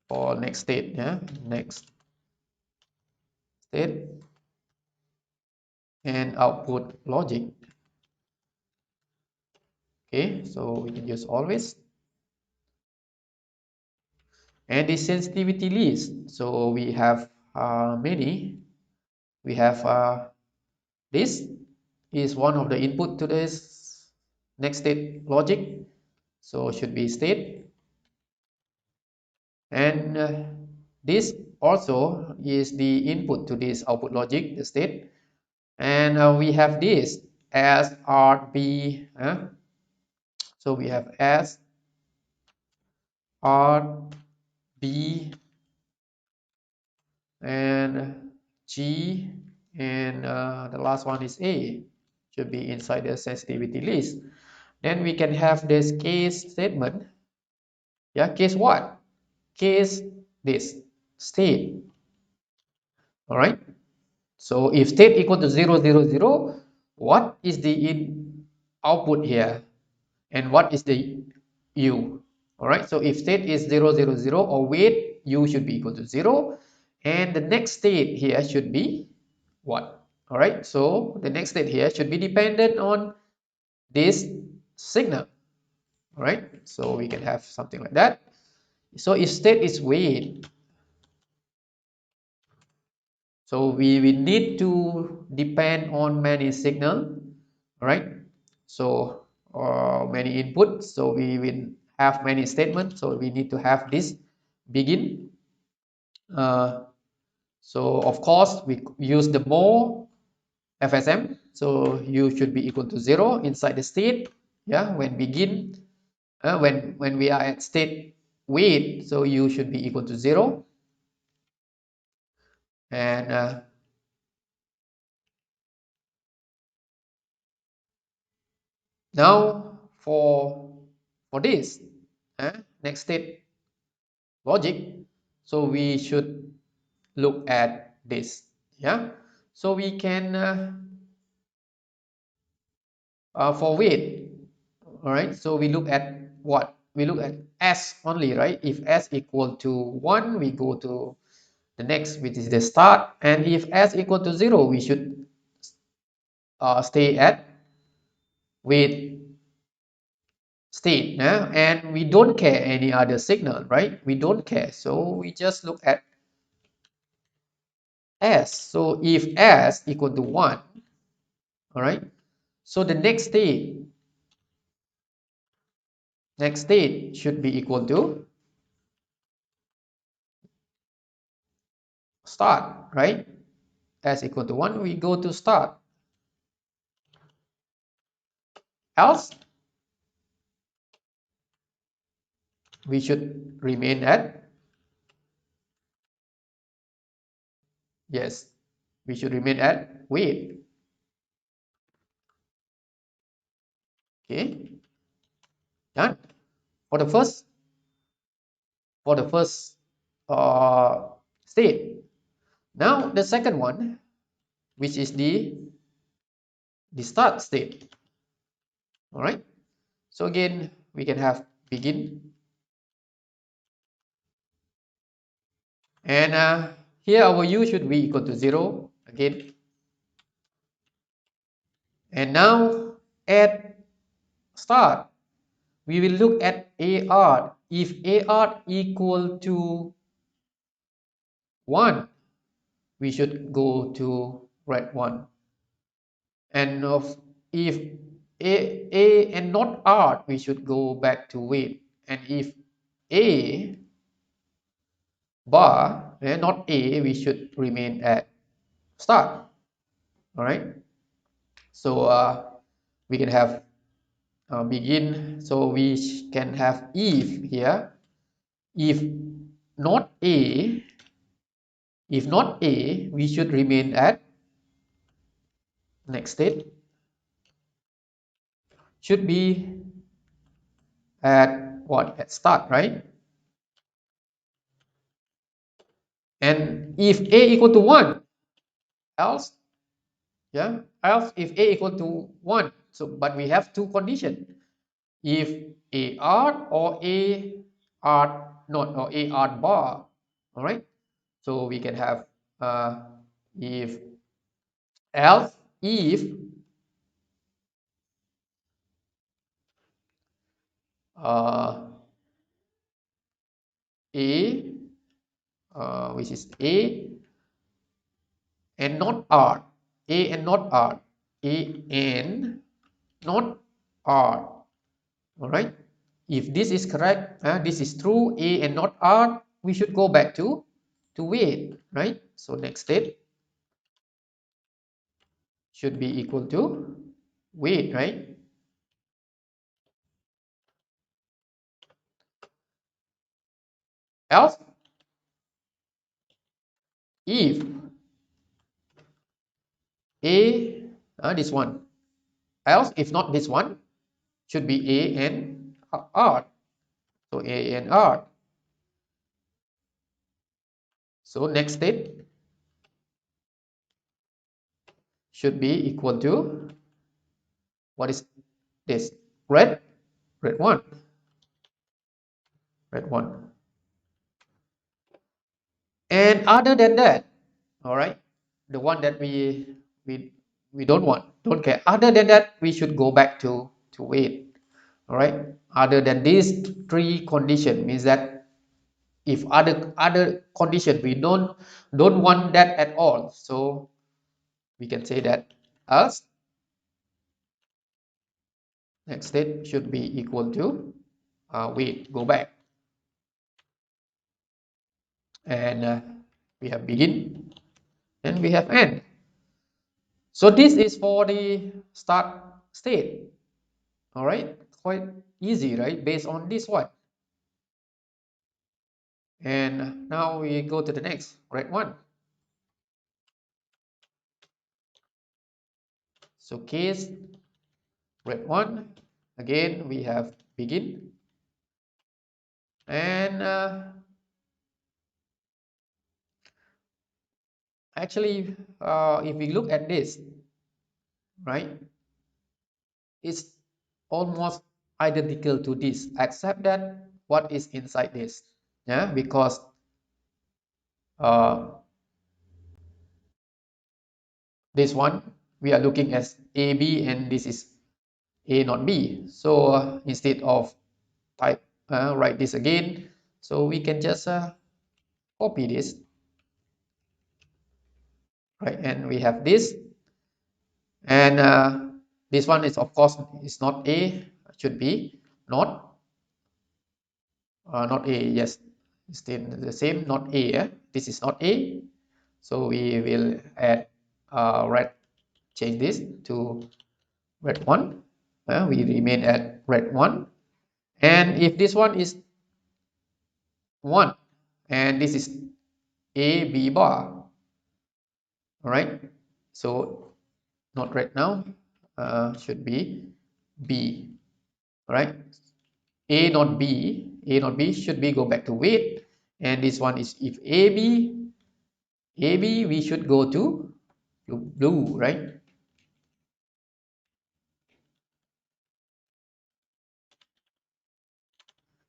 for next state. Yeah, next state and output logic. Okay, so we can use always. And the sensitivity list. So we have many. We have this is one of the input to this next state logic. So should be state. And this also is the input to this output logic, the state. And we have this as RB. So we have S, R, B, and G, and the last one is A. Should be inside the sensitivity list. Then we can have this case statement. Yeah, case what? Case this state. All right. So if state equal to 0 0 0, what is the output here, and what is the u? All right. So if state is 0 0 0, or wait, u should be equal to 0, and the next state here should be what? All right. So the next state here should be dependent on this signal. All right. So we can have something like that. So if state is wait, so we need to depend on many signal, right? So many inputs. So we will have many statements. So we need to have this begin. So of course we use the more FSM. So u should be equal to 0 inside the state. Yeah, when begin, when we are at state wait, so u should be equal to 0. And now for this next state logic, so we should look at this. Yeah, so we can for wait, all right, so we look at what? We look at s only, right? If s equal to 1, we go to the next, which is the start, and if s equal to 0, we should stay at wait state. And we don't care any other signal, right? We don't care, so we just look at s. So if s equal to 1, all right, so the next state should be equal to start, right? s equal to 1, we go to start. Else, we should remain at, yes, we should remain at wait. Okay, done for the first uh, state. Now the second one, which is the start state. All right, so again we can have begin, and here our u should be equal to 0 again. And now at start, we will look at AR. If AR equal to 1, we should go to red 1. And if A and not R, we should go back to wait. And if A bar and not A, we should remain at start. All right. So we can have begin. So we can have if here. If not A, if not A, we should remain at next state. Should be at what? At start, right? And if A equal to 1, else, yeah, else if A equal to 1. So, but we have two conditions. If A r or A r not or A r bar, all right? So we can have if else if uh, A which is A and not R, A and not R, A and not R. All right. If this is correct, this is true, A and not R, we should go back to wait, right? So next state should be equal to wait, right? Else, if A, this one, else if not this one, should be A and R. So A and R. So next state should be equal to, what is this? Red 1, red 1. And other than that, all right, the one that we don't want, don't care. Other than that, we should go back to wait. All right. Other than these three conditions means that if other condition we don't want that at all, so we can say that else next state should be equal to wait, go back, and we have begin and we have end. So this is for the start state. All right, quite easy, right? Based on this one. And now we go to the next, red 1. So case red 1. Again, we have begin. And actually, if we look at this, right, it's almost identical to this, except that what is inside this, yeah, because this one we are looking as A, B, and this is A not B. So instead of write this again, so we can just copy this, right? And we have this, and this one is of course is not A, should be not not A. Yes, still the same, not A. This is not A, so we will add red, change this to red 1. We remain at red 1. And if this one is 1 and this is A, B bar, all right, so not red now, should be B, all right. A not B, A not B should be go back to weight, and this one is if AB we should go to blue, right?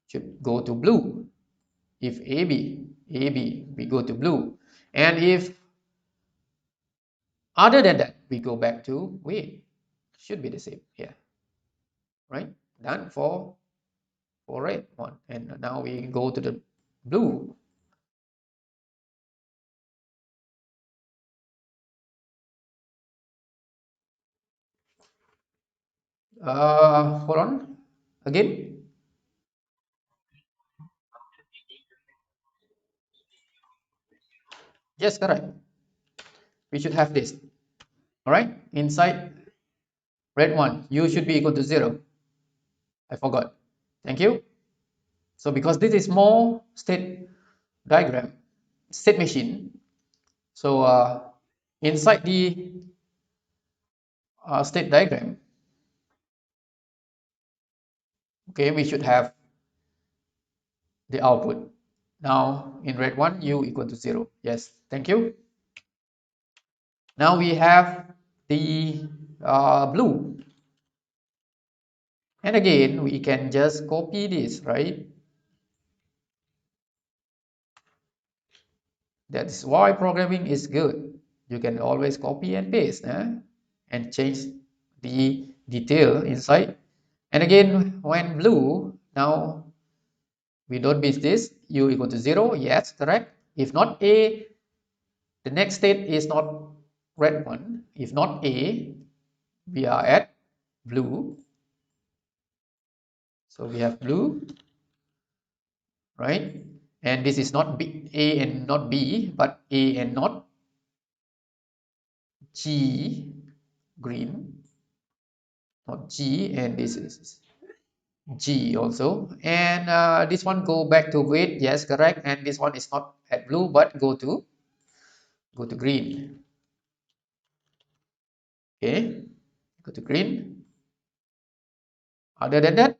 Should go to blue. If AB we go to blue, and if other than that we go back to weight. Should be the same here, right? Done for red one, and now we go to the blue. Hold on again. Yes, correct. We should have this. All right, inside red one, u should be equal to 0. I forgot. Thank you. So because this is more state diagram, state machine, so inside the state diagram, okay, we should have the output. Now in red one, u equal to 0. Yes, thank you. Now we have the blue. And again, we can just copy this, right? That's why programming is good. You can always copy and paste and change the detail inside. And again, when blue, now we don't miss this, u equal to 0. Yes, correct. If not A, the next state is not red one. If not A, we are at blue. So we have blue, right? And this is not B, A and not B, but A and not G, green, not G, and this is G also. And this one go back to weight, yes, correct. And this one is not at blue, but go to green. Okay, go to green. Other than that,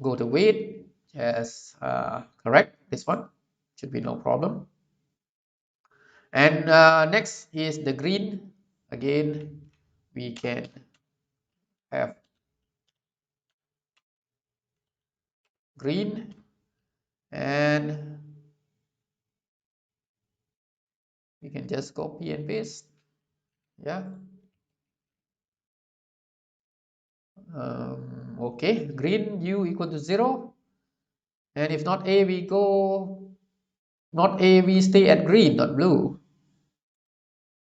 go to weight, yes, correct. This one should be no problem. And next is the green. Again, we can have green, and we can just copy and paste. Yeah. Okay, green u equal to 0, and if not A, we go not A, we stay at green, not blue,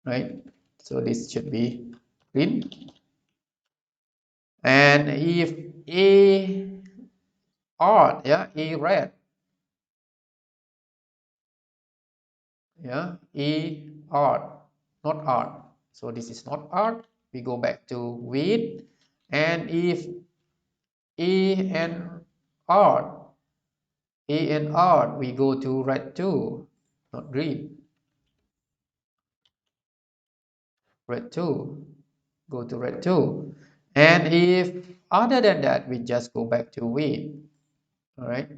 right? So this should be green. And if A odd, yeah, A red, yeah, A odd, not odd. So this is not odd. We go back to weight, and if A and odd, A and odd, we go to red 2, not green. Red 2, go to red 2. And if other than that, we just go back to weight. All right.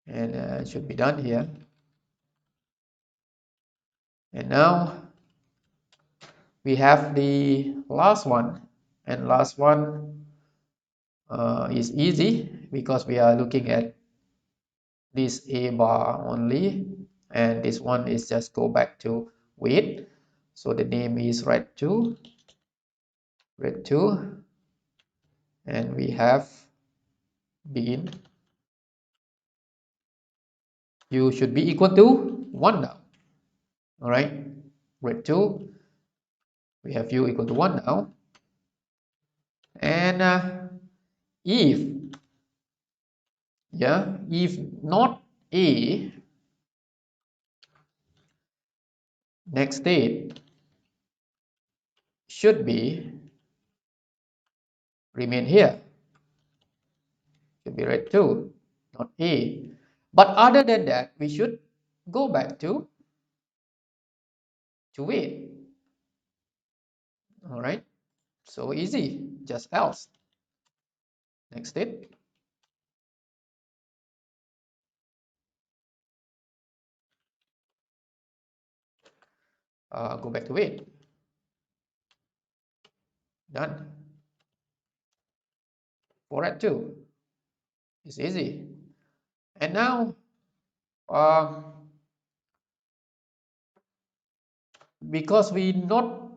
And it should be done here. And now we have the last one. And last one is easy because we are looking at this A bar only. And this one is just go back to weight. So the name is red 2. Red 2. And we have begin. You should be equal to 1 now. All right, red 2, we have u equal to 1 now. And if, yeah, if not A, next state should be remain here, should be red 2, not A. But other than that, we should go back to wait. All right, so easy, just else. Next state. Go back to wait. Done. For red 2, it's easy. And now, because we not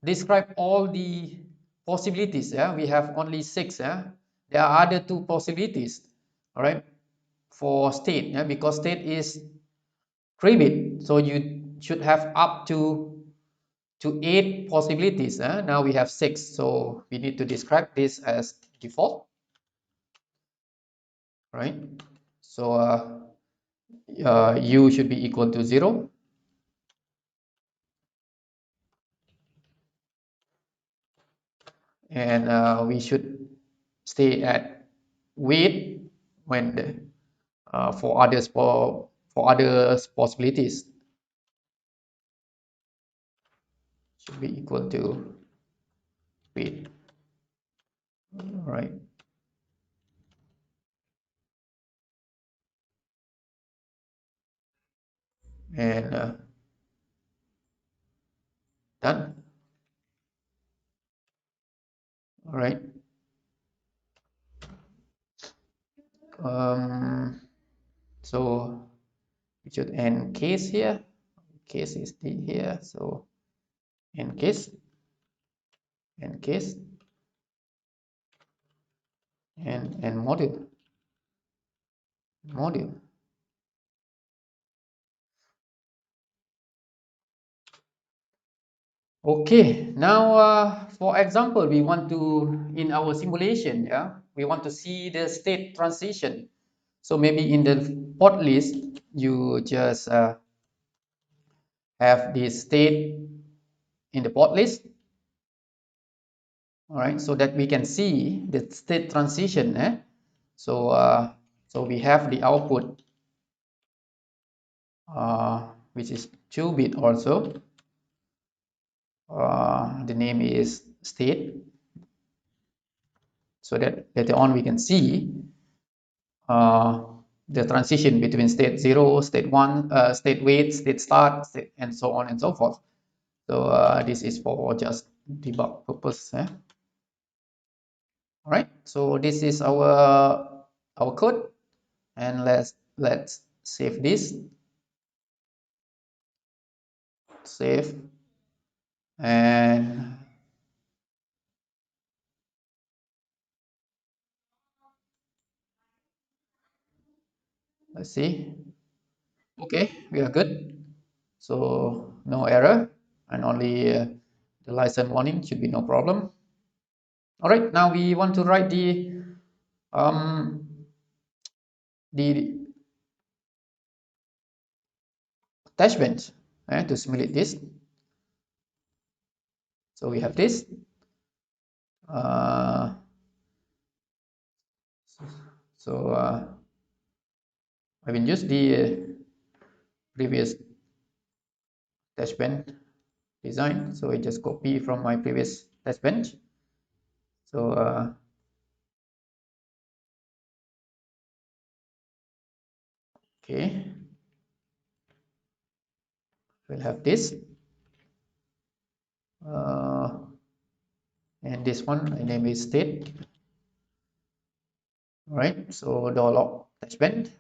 describe all the possibilities, yeah, we have only 6, yeah. There are other 2 possibilities, all right, for state, yeah, because state is 3-bit, so you should have up to 8 possibilities. Now we have 6, so we need to describe this as default, right? So u should be equal to 0, and we should stay at wait when for other possibilities should be equal to wait. All right, and done. All right. So we should end case here. Case is here, so end case, end case, and module. Okay, now for example, we want to, in our simulation, yeah, we want to see the state transition. So maybe in the port list, you just have the state in the port list, all right, so that we can see the state transition. So so we have the output, which is 2-bit also. The name is state, so that later on we can see the transition between state 0, state 1, state wait, state start, and so on and so forth. So this is for just debug purpose. All right, so this is our code, and let's save this, save, and let's see. Okay, we are good. So no error, and only the license warning should be no problem. All right, now we want to write um, the attachment to simulate this. So we have this. So I will use the previous attachment design. So I just copy from my previous attachment. So okay, we'll have this, and this one I name is state. All right, so door lock attachment,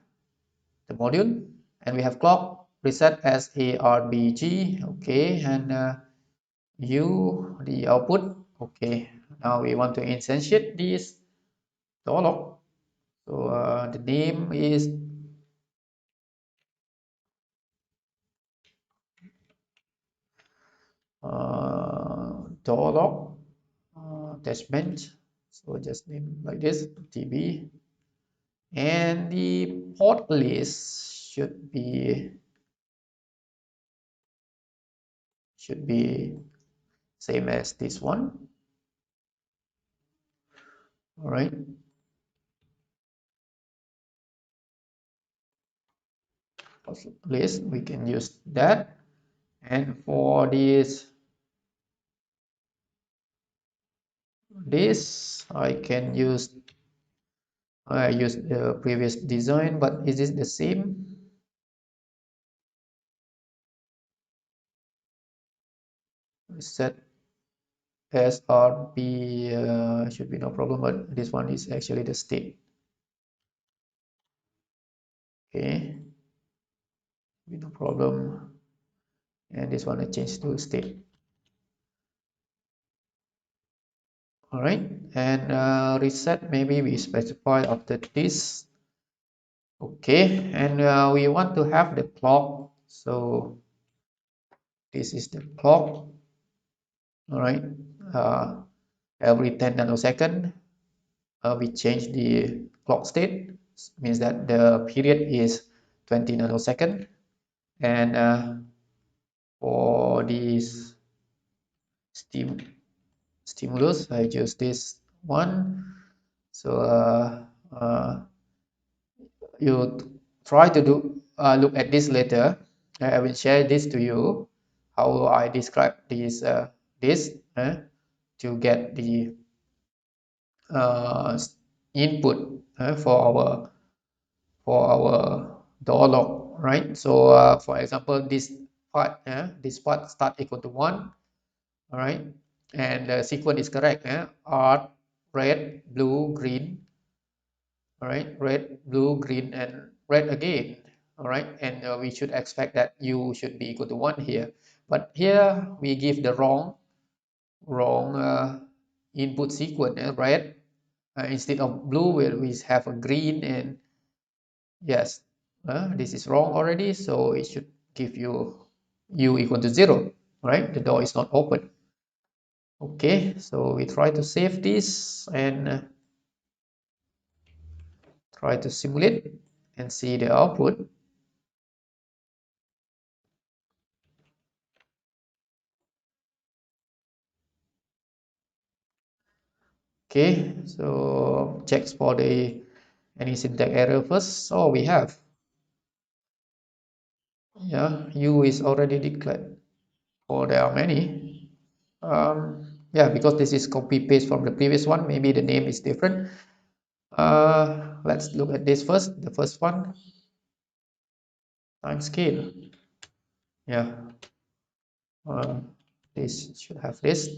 the module, and we have clock preset as ARBG. Okay, and u the output. Okay, now we want to instantiate this door lock. So the name is door lock attachment. So just name like this, TB, and the port list should be should be same as this one. All right. List, we can use that. And for this I can use the previous design, but is this the same? Set SRP should be no problem, but this one is actually the state. Okay, no problem. And this one I change to state. All right, and reset, maybe we specify after this. Okay, and we want to have the clock, so this is the clock. All right, every 10 nanosecond we change the clock state, means that the period is 20 nanosecond. And for this stimulus I use this one. So you try to look at this later. I will share this to you, how I describe this to get the input for our door lock, right? So for example, this part start equal to 1, all right, and the sequence is correct. R, red, blue, green, all right, red, blue, green, and red again, all right, and we should expect that U should be equal to 1 here, but here we give the wrong input sequence. Red, instead of blue we have a green, and yes, this is wrong already, so it should give you U equal to 0, right? The door is not open. Okay, so we try to save this and try to simulate and see the output. Okay, so checks for the any syntax error first. So we have, yeah, U is already declared. Oh, there are many. Yeah, because this is copy paste from the previous one, maybe the name is different. Let's look at this first. The first one, time scale. Yeah, this should have this,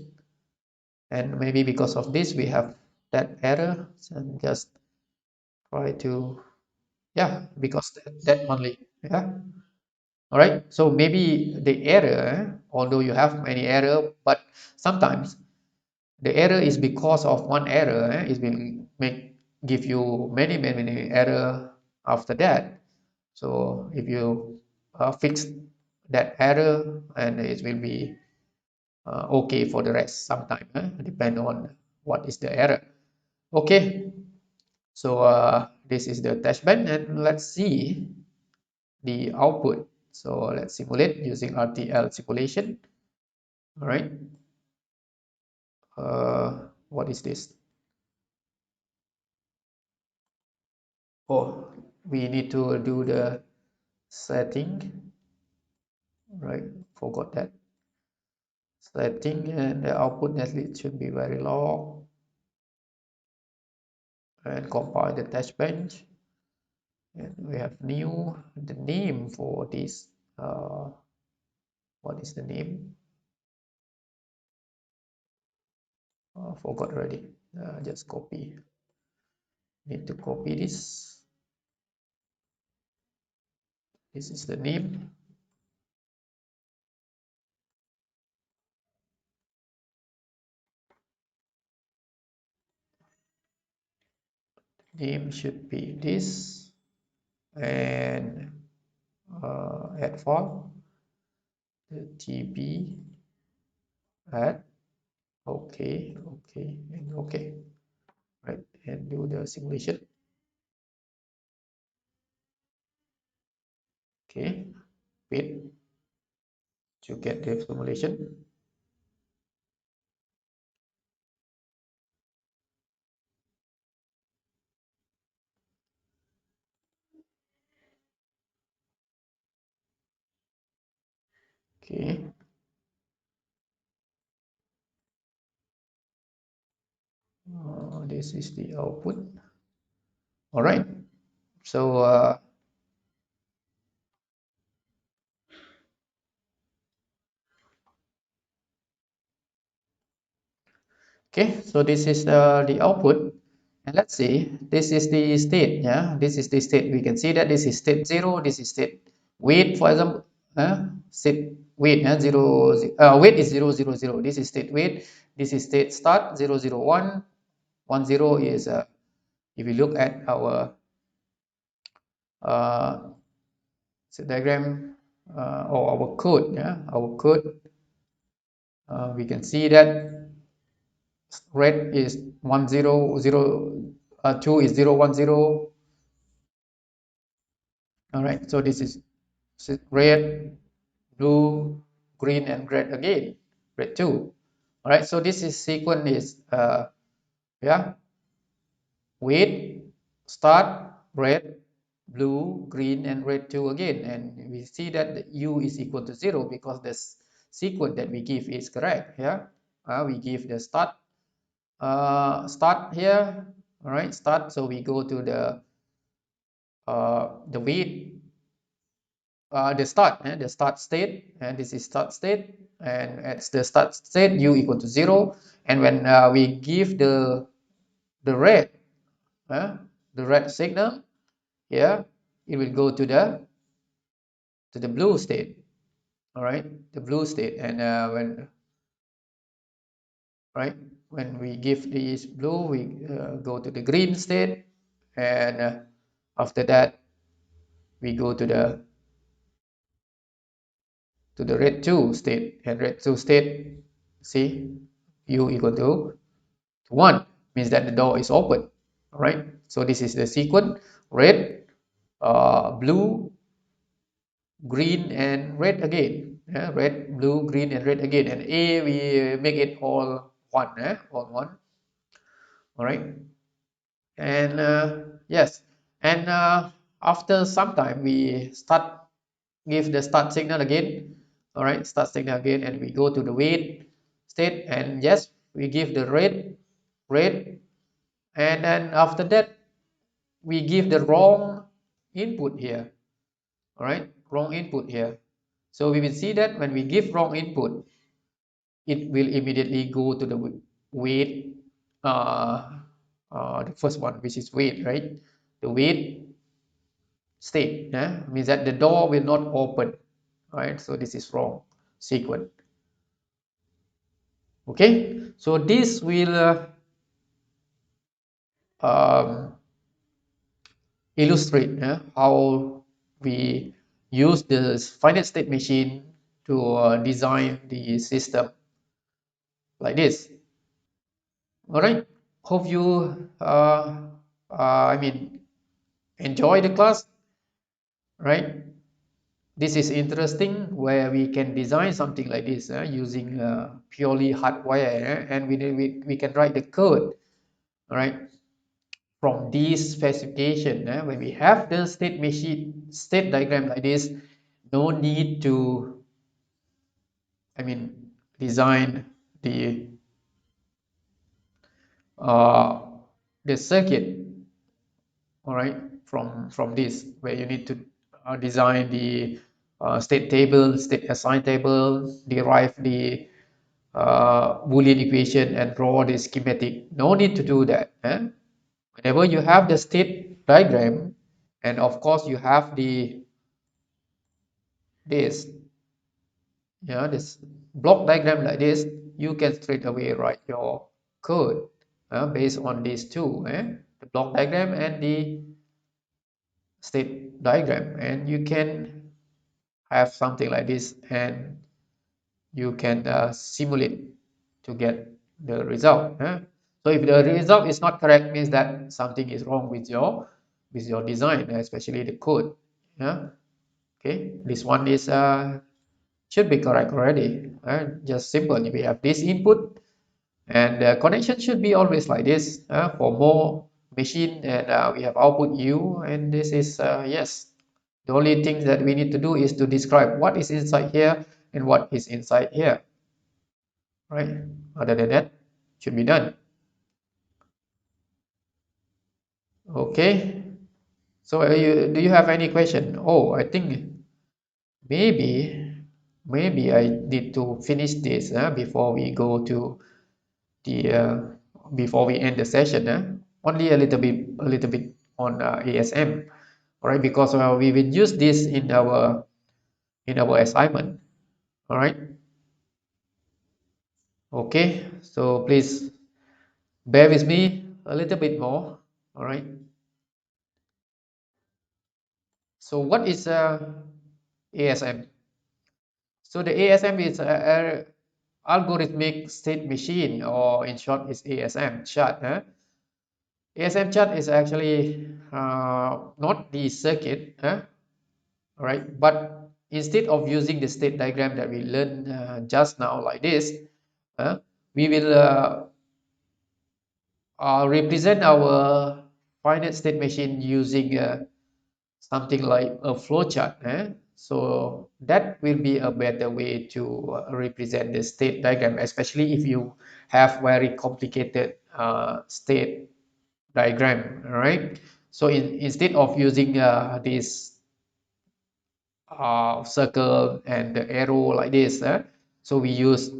and maybe because of this we have that error. And just try to, yeah, because that only, yeah. All right. So maybe the error, although you have many error, but sometimes the error is because of one error. It will give you many error after that. So if you fix that error, and it will be okay for the rest sometime, depend on what is the error. Okay, so this is the test bed, and let's see the output. So let's simulate using Rtl simulation. All right, what is this? Oh, we need to do the setting, right? Forgot that setting, and the output netly should be very low, and compile the test bench, and we have new the name for this. What is the name? Forgot already. Just copy. Need to copy this. This is the name. Name should be this, and add file the TB add. Okay, and okay, right, and do the simulation. Okay, bit to get the simulation. Okay. This is the output. All right. So okay, so this is the output, and let's see, this is the state. Yeah, this is the state. We can see that this is state 0, this is state wait, for example, state wait, 0, wait is 0 0 0. This is state wait, this is state start 0 0 1. 1 0 is if you look at our uh, diagram or our code. Yeah, our code, we can see that red is 1 0 0, 2 is 0 1 0. All right, so this is red, blue, green, and red again, red 2. All right, so this is sequence is yeah, wait, start, red, blue, green, and red 2 again, and we see that the u is equal to 0 because the sequence that we give is correct. Yeah, we give the start here. All right, start, so we go to the wait, the start state, and this is start state, and at the start state u equal to 0, and when we give the red, the red signal here, it will go to the blue state. All right, the blue state, and when we give this blue, we go to the green state, and after that we go to the red 2 state, and red 2 state, see, u equal to 1 means that the door is open. All right, so this is the sequence: red, blue, green, and red again. Red, blue, green, and red again, and a we make it all one, all one. All right, and yes, and after some time we give the start signal again. All right, start signal again, and we go to the wait state, and yes, we give the red, and then after that we give the wrong input here. All right, wrong input here. So we will see that when we give wrong input, it will immediately go to the wait, the first one, which is wait, right? The wait state, means that the door will not open. All right, so this is wrong sequence. Okay, so this will um, illustrate how we use the finite state machine to design the system like this. All right, hope you I mean enjoy the class, right? This is interesting where we can design something like this using purely hardware, and we can write the code, all right, from this specification. When we have the state diagram like this, no need to, design the uh, the circuit, all right, from this, where you need to design the state table, state assign table, derive the Boolean equation, and draw the schematic. No need to do that. Whenever you have the state diagram, and of course you have this this block diagram like this, you can straight away write your code based on these two, the block diagram and the state diagram, and you can have something like this, and you can simulate to get the result. So if the result is not correct, means that something is wrong with your design, especially the code. Okay, this one is should be correct already. Just simple. We have this input, and the connection should be always like this for more machine, and we have output U, and this is yes. The only thing that we need to do is to describe what is inside here and what is inside here, right? Other than that, should be done. Okay. So do you have any question? Oh, I think maybe I need to finish this before we go to the before we end the session. Only a little bit on ASM, all right? Because we will use this in our assignment, all right? Okay. So please bear with me a little bit more, all right? So what is ASM? So the ASM is a algorithmic state machine, or in short is ASM chart. ASM chart is actually not the circuit, right? But instead of using the state diagram that we learned just now like this, we will represent our finite state machine using something like a flowchart. So that will be a better way to represent the state diagram, especially if you have very complicated state diagram, right? So instead of using this circle and the arrow like this, so we use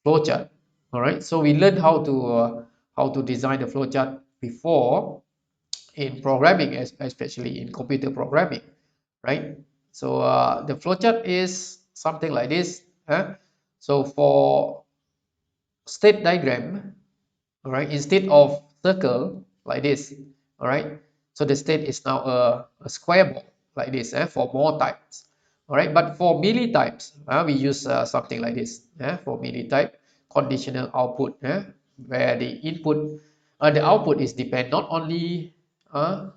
flowchart. All right. So we learned how to design the flowchart before in programming, especially in computer programming, right? So the flowchart is something like this. So for state diagram, all right, instead of circle like this, all right, so the state is now a square box like this for more types, all right. But for melee types, we use something like this for melee type conditional output, where the input the output is depend uh,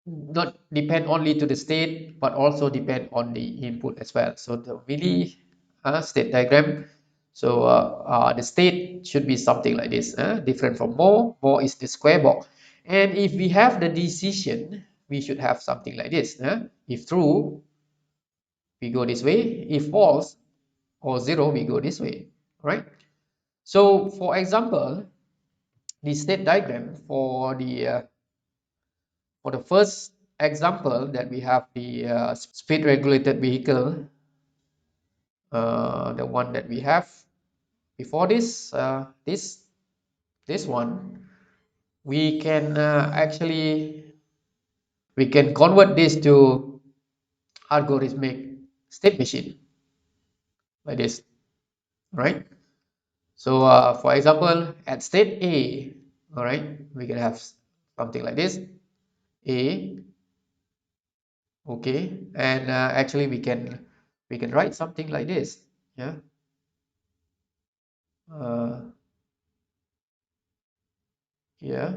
not depend only to the state, but also depend on the input as well. So the really state diagram, so the state should be something like this, different from more. More is the square box, and if we have the decision, we should have something like this. If true, we go this way. If false or zero, we go this way, right? So for example, the state diagram for the first example that we have the speed regulated vehicle, the one that we have before this one, we can actually we can convert this to algorithmic state machine like this, right? So for example, at state A, all right, we can have something like this, A, okay, and actually we can write something like this, yeah. Uh, Here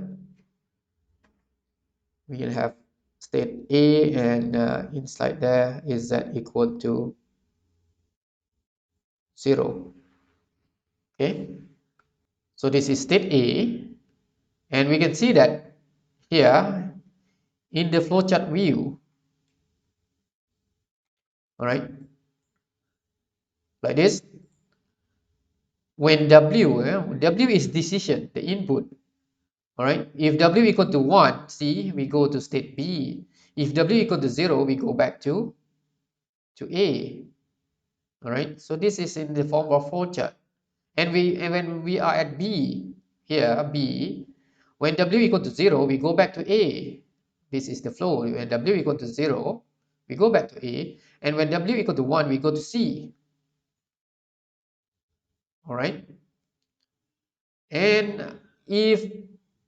we will have state A, and inside there is z equal to 0. Okay, so this is state A, and we can see that here in the flowchart view, all right, like this. When W is decision, the input, all right. If W equal to 1, see, we go to state B. If W equal to 0, we go back to A, all right. So this is in the form of flowchart. And when we are at B, here B, when W equal to 0, we go back to A. This is the flow. When W equal to 0, we go back to A. And when W equal to 1, we go to C. All right. And if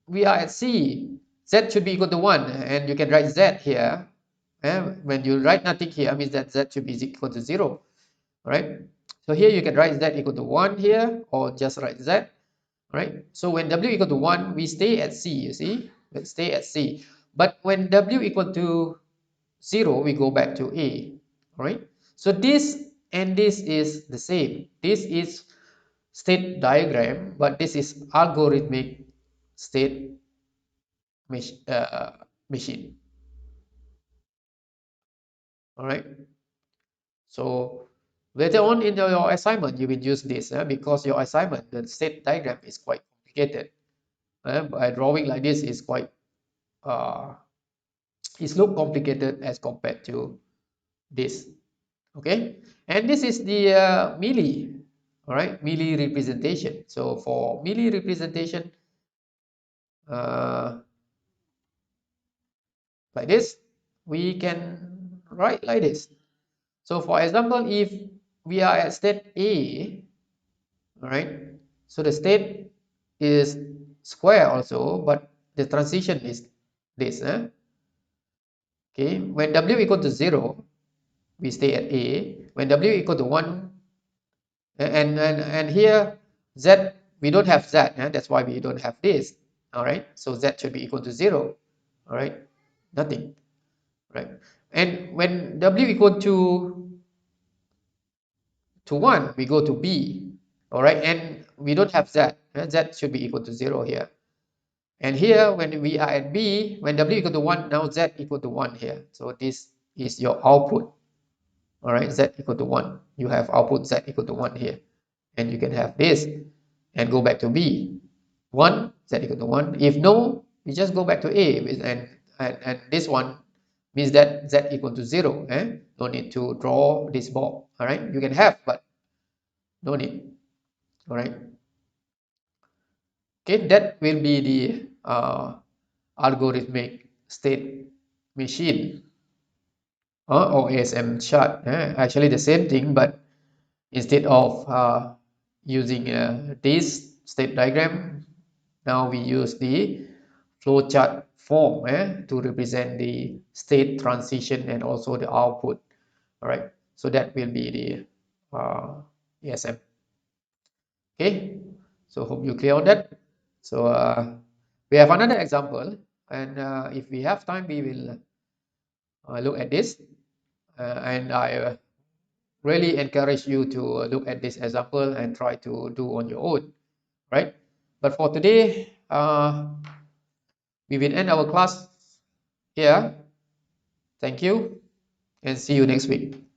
we are at C, Z should be equal to 1. And you can write Z here. When you write nothing here, means that Z should be equal to 0. All right. So here you can write Z equal to 1 here, or just write Z. Right? So when W equal to 1, we stay at C, you see? Let's stay at C. But when W equal to 0, we go back to A. All right? So this and this is the same. This is state diagram, but this is algorithmic state machine. All right. So later on in your assignment, you will use this because your assignment, the state diagram is quite complicated. By drawing like this is quite uh, it look complicated as compared to this. Okay, and this is the milli. All right, milli representation. So for milli representation, uh, like this, we can write like this. So for example, if we are at state A, all right, so the state is square also, but the transition is this. Okay, when W equal to 0, we stay at A. When W equal to 1, and here Z, we don't have Z, that's why we don't have this. All right, so Z should be equal to 0. All right, nothing. Right, and when W equal to 1, we go to B. All right, and we don't have Z. Z should be equal to 0 here. And here, when we are at B, when W equal to 1, now Z equal to 1 here. So this is your output. All right, Z equal to 1. You have output Z equal to 1 here. And you can have this and go back to B. 1, Z equal to 1. If no, you just go back to A. And this one means that Z equal to 0. No need to draw this ball. All right, you can have, but no need. All right. Okay, that will be the algorithmic state machine or ASM chart. Actually, the same thing, but instead of using this state diagram, now we use the flowchart form to represent the state transition and also the output. All right, so that will be the ASM. Okay, so hope you clear on that. So we have another example, and if we have time, we will look at this. And I really encourage you to look at this example and try to do on your own, right? But for today, we will end our class here. Thank you and see you next week.